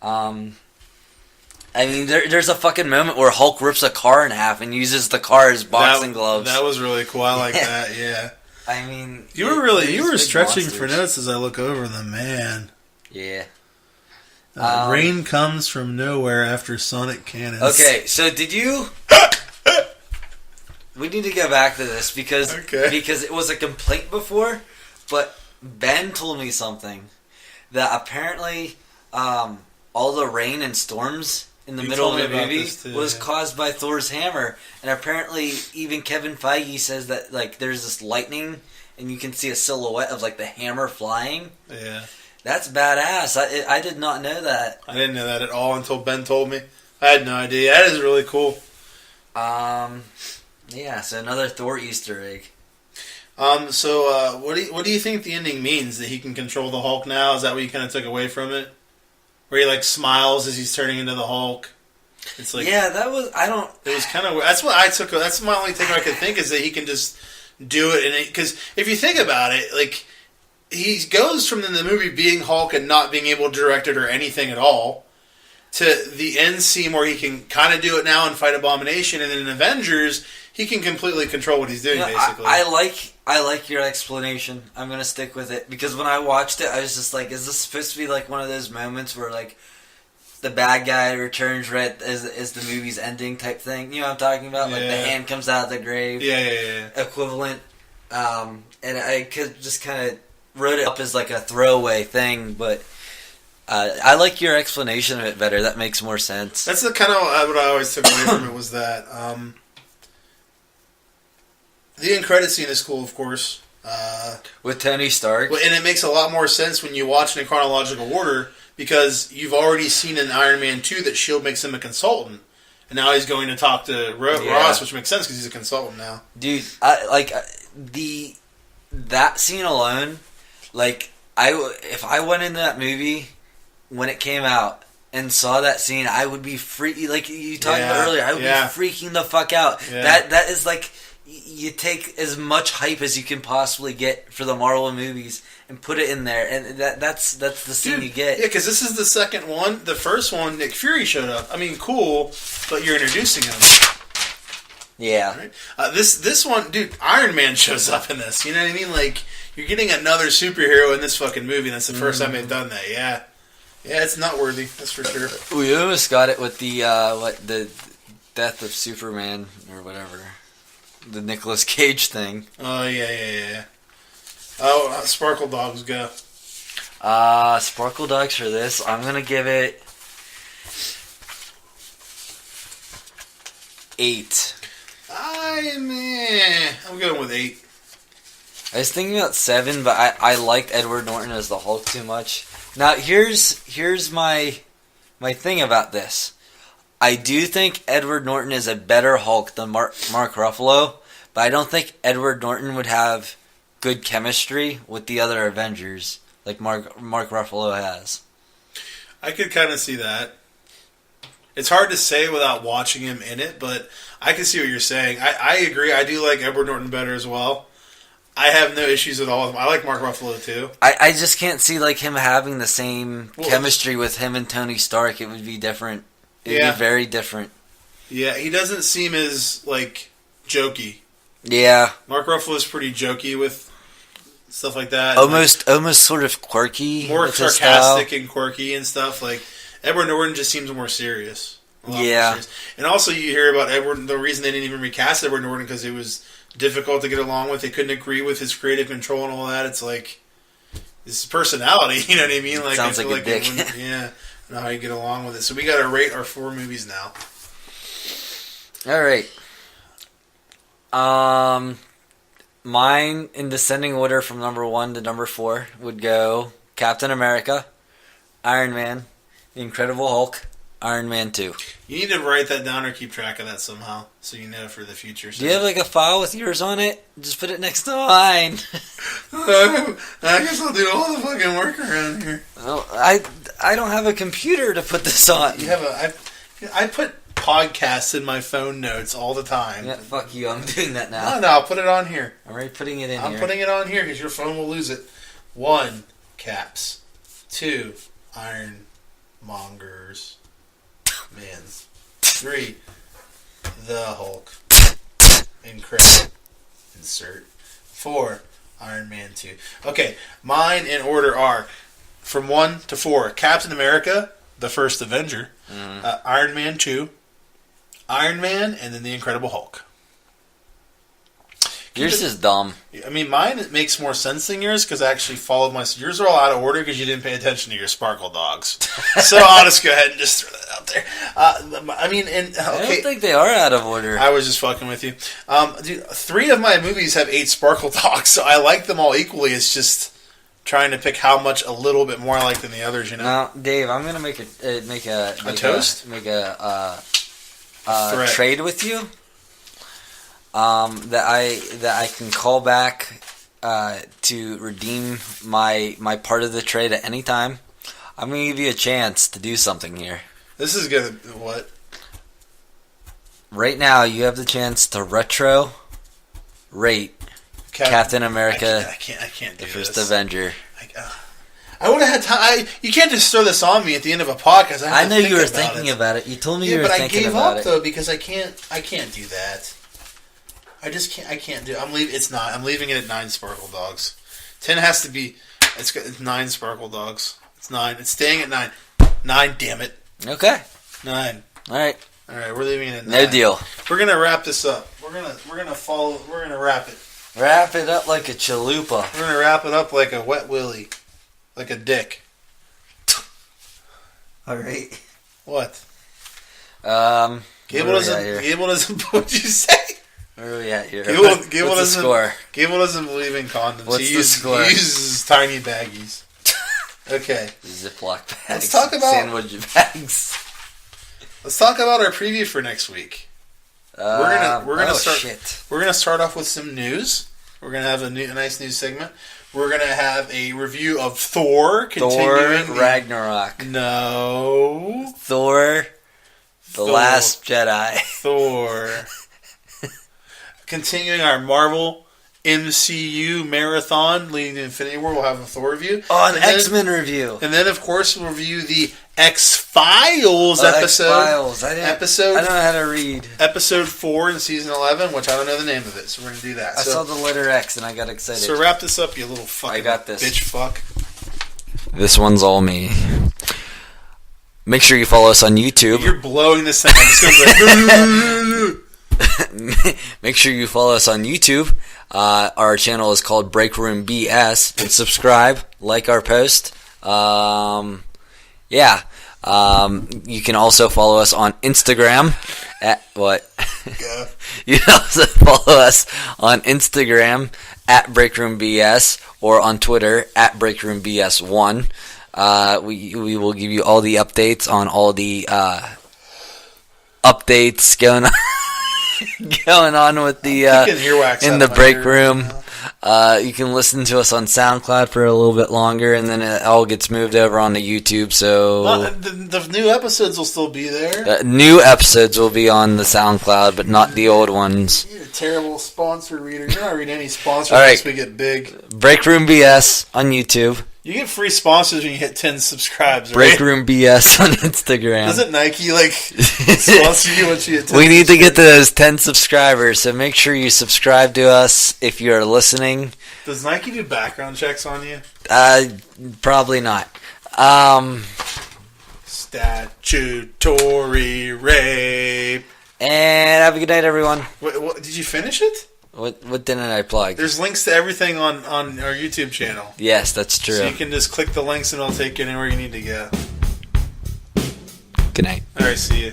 Speaker 2: I mean, there's a fucking moment where Hulk rips a car in half and uses the car as boxing gloves.
Speaker 1: That was really cool. I like that. Yeah.
Speaker 2: I mean,
Speaker 1: you were stretching monsters for notes as I look over them, man.
Speaker 2: Yeah.
Speaker 1: Rain comes from nowhere after sonic cannons.
Speaker 2: Okay, so did you? We need to go back to this because it was a complaint before, but Ben told me something that apparently all the rain and storms in the middle of the movie was caused by Thor's hammer, and apparently even Kevin Feige says that like there's this lightning and you can see a silhouette of like the hammer flying.
Speaker 1: Yeah.
Speaker 2: That's badass. I did not know that.
Speaker 1: I didn't know that at all until Ben told me. I had no idea. That is really cool.
Speaker 2: Yeah, so another Thor Easter egg.
Speaker 1: So what do you think the ending means? That he can control the Hulk now? Is that what you kind of took away from it? Where he like smiles as he's turning into the Hulk? It's like,
Speaker 2: yeah, that was, I don't...
Speaker 1: It was kind of weird. That's what I took. That's my only thing I could think is that he can just do it. And because if you think about it, like, he goes from the movie being Hulk and not being able to direct it or anything at all to the end scene where he can kind of do it now and fight Abomination, and then in Avengers he can completely control what he's doing. Basically,
Speaker 2: I like your explanation. I'm gonna stick with it because when I watched it, I was just like, "Is this supposed to be like one of those moments where like the bad guy returns right as the movie's ending type thing?" You know what I'm talking about? Like the hand comes out of the grave, equivalent. And I could just kind of wrote it up as like a throwaway thing, but I like your explanation of it better. That makes more sense.
Speaker 1: That's the kind of what I always took away from it was that the end credit scene is cool, of course,
Speaker 2: with Tony Stark,
Speaker 1: and it makes a lot more sense when you watch it in chronological order because you've already seen in Iron Man 2 that S.H.I.E.L.D. makes him a consultant, and now he's going to talk to Ross, which makes sense because he's a consultant now.
Speaker 2: Dude, that scene alone, like if I went into that movie when it came out and saw that scene, I would be like you talked about earlier. I would be freaking the fuck out. Yeah. That is like you take as much hype as you can possibly get for the Marvel movies and put it in there, and that's the scene you get.
Speaker 1: Yeah, because this is the second one. The first one, Nick Fury showed up. I mean, cool, but you're introducing him.
Speaker 2: Yeah.
Speaker 1: Right? This one, dude, Iron Man shows up in this. You know what I mean? Like you're getting another superhero in this fucking movie. And that's the first time they've done that. Yeah. Yeah, it's noteworthy. That's for sure.
Speaker 2: We almost got it with the Death of Superman or whatever, the Nicolas Cage thing.
Speaker 1: Oh yeah. Oh, Sparkle Dogs go.
Speaker 2: Sparkle Dogs for this. I'm gonna give it 8.
Speaker 1: I'm going with 8.
Speaker 2: I was thinking about 7, but I liked Edward Norton as the Hulk too much. Now here's my thing about this. I do think Edward Norton is a better Hulk than Mark Ruffalo, but I don't think Edward Norton would have good chemistry with the other Avengers like Mark Ruffalo has.
Speaker 1: I could kind of see that. It's hard to say without watching him in it, but I can see what you're saying. I agree. I do like Edward Norton better as well. I have no issues with all of them. I like Mark Ruffalo too.
Speaker 2: I just can't see like him having the same chemistry with him and Tony Stark. It would be different. It would be very different. Yeah,
Speaker 1: he doesn't seem as like jokey.
Speaker 2: Yeah.
Speaker 1: Mark Ruffalo is pretty jokey with stuff like that.
Speaker 2: Almost sort of quirky.
Speaker 1: More sarcastic and quirky and stuff. Like Edward Norton just seems more serious. More serious. And also you hear about Edward, the reason they didn't even recast Edward Norton because it was difficult to get along with. They couldn't agree with his creative control and all that. It's like his personality, you know what I mean? Like
Speaker 2: sounds like a dick.
Speaker 1: Yeah, I know how you get along with it. So we got to rate our 4 movies now.
Speaker 2: All right. Mine in descending order from number 1 to number 4 would go Captain America, Iron Man, The Incredible Hulk, Iron Man 2.
Speaker 1: You need to write that down or keep track of that somehow so you know for the future. So.
Speaker 2: Do you have like a file with yours on it? Just put it next to mine.
Speaker 1: I guess I'll do all the fucking work around here.
Speaker 2: Well, I don't have a computer to put this on.
Speaker 1: You have I put podcasts in my phone notes all the time.
Speaker 2: Yeah, fuck you. I'm doing that now.
Speaker 1: No, I'll put it on here.
Speaker 2: I'm already putting it in
Speaker 1: here. I'm putting it on here because your phone will lose it. 1, Caps. 2, Ironmongers. Man. 3, the Hulk. Incredible. Insert. 4, Iron Man 2. Okay, mine in order are from 1 to 4. Captain America, the first Avenger. Iron Man 2. Iron Man, and then the Incredible Hulk.
Speaker 2: Yours is dumb.
Speaker 1: I mean, mine makes more sense than yours because I actually followed my. Yours are all out of order because you didn't pay attention to your sparkle dogs. So I'll just go ahead and just throw that out there. I mean, okay.
Speaker 2: I don't think they are out of order.
Speaker 1: I was just fucking with you. Dude, 3 of my movies have 8 sparkle dogs, so I like them all equally. It's just trying to pick how much a little bit more I like than the others. You know.
Speaker 2: Now, Dave, I'm gonna make a
Speaker 1: toast.
Speaker 2: Make a trade with you. That I can call back to redeem my part of the trade at any time. I'm gonna give you a chance to do something here.
Speaker 1: This is good. What?
Speaker 2: Right now, you have the chance to retro rate Captain America.
Speaker 1: I can't do
Speaker 2: the First
Speaker 1: this.
Speaker 2: Avenger.
Speaker 1: I would have had time. You can't just throw this on me at the end of a podcast.
Speaker 2: I know you were thinking about it. You told me you were thinking about it.
Speaker 1: But I gave up though because I can't do that. I just can't. I can't do. I'm leaving. It's not. I'm leaving it at 9 sparkle dogs. 10 has to be. It's 9 sparkle dogs. It's 9. It's staying at 9. 9. Damn it.
Speaker 2: Okay.
Speaker 1: 9.
Speaker 2: All right.
Speaker 1: We're leaving it at 9.
Speaker 2: No deal.
Speaker 1: We're gonna wrap this up. We're gonna follow. We're gonna wrap it.
Speaker 2: Wrap it up like a chalupa.
Speaker 1: We're gonna wrap it up like a wet willy, like a dick.
Speaker 2: All right.
Speaker 1: What?
Speaker 2: Gable
Speaker 1: doesn't. What'd you say?
Speaker 2: Where are we at here?
Speaker 1: Gable
Speaker 2: What's the
Speaker 1: doesn't.
Speaker 2: score?
Speaker 1: Gable doesn't believe in condoms.
Speaker 2: What's
Speaker 1: he
Speaker 2: the score?
Speaker 1: He uses tiny baggies. Okay.
Speaker 2: Ziploc bags.
Speaker 1: Let's talk about
Speaker 2: sandwich bags.
Speaker 1: Let's talk about our preview for next week. We're gonna start.
Speaker 2: Shit.
Speaker 1: We're gonna start off with some news. We're gonna have a nice news segment. We're gonna have a review of Thor. Continuing
Speaker 2: Ragnarok.
Speaker 1: No.
Speaker 2: Thor. The Last Jedi.
Speaker 1: Thor. Continuing our Marvel MCU marathon leading to Infinity War, we'll have a Thor review.
Speaker 2: Oh, an X-Men review.
Speaker 1: And then, of course, we'll review the X-Files episode.
Speaker 2: X-Files. I don't know how to read.
Speaker 1: Episode 4 in season 11, which I don't know the name of it, so we're going to do that.
Speaker 2: I saw the letter X and I got excited.
Speaker 1: So wrap this up, you little fucking
Speaker 2: I got this.
Speaker 1: bitch fuck.
Speaker 2: This one's all me. Make sure you follow us on YouTube.
Speaker 1: You're blowing this thing. I'm just going to be like...
Speaker 2: Make sure you follow us on YouTube. Our channel is called Breakroom BS. And subscribe, like our post. You can also follow us on Instagram at what? You can also follow us on Instagram at Breakroom BS or on Twitter at Breakroom BS1. We will give you all the updates on all the updates going on. Going on with the in the break room. You can listen to us on SoundCloud for a little bit longer, and then it all gets moved over onto YouTube. So
Speaker 1: the new episodes will still be there.
Speaker 2: New episodes will be on the SoundCloud, but not the old ones.
Speaker 1: You're a terrible sponsor reader. You're not reading any sponsors
Speaker 2: All right.
Speaker 1: unless we get big.
Speaker 2: Breakroom BS on YouTube.
Speaker 1: You get free sponsors when you hit 10 subscribes, right?
Speaker 2: Breakroom BS on Instagram.
Speaker 1: Doesn't Nike sponsor you once you hit 10?
Speaker 2: We need to get to those 10 subscribers, so make sure you subscribe to us if you're listening.
Speaker 1: Does Nike do background checks on you?
Speaker 2: Probably not.
Speaker 1: Statutory rape.
Speaker 2: And have a good night, everyone.
Speaker 1: What, did you finish it?
Speaker 2: What didn't I plug?
Speaker 1: There's links to everything on our YouTube channel.
Speaker 2: Yes, that's true.
Speaker 1: So you can just click the links and it'll take you anywhere you need to go.
Speaker 2: Good night.
Speaker 1: All right, see you.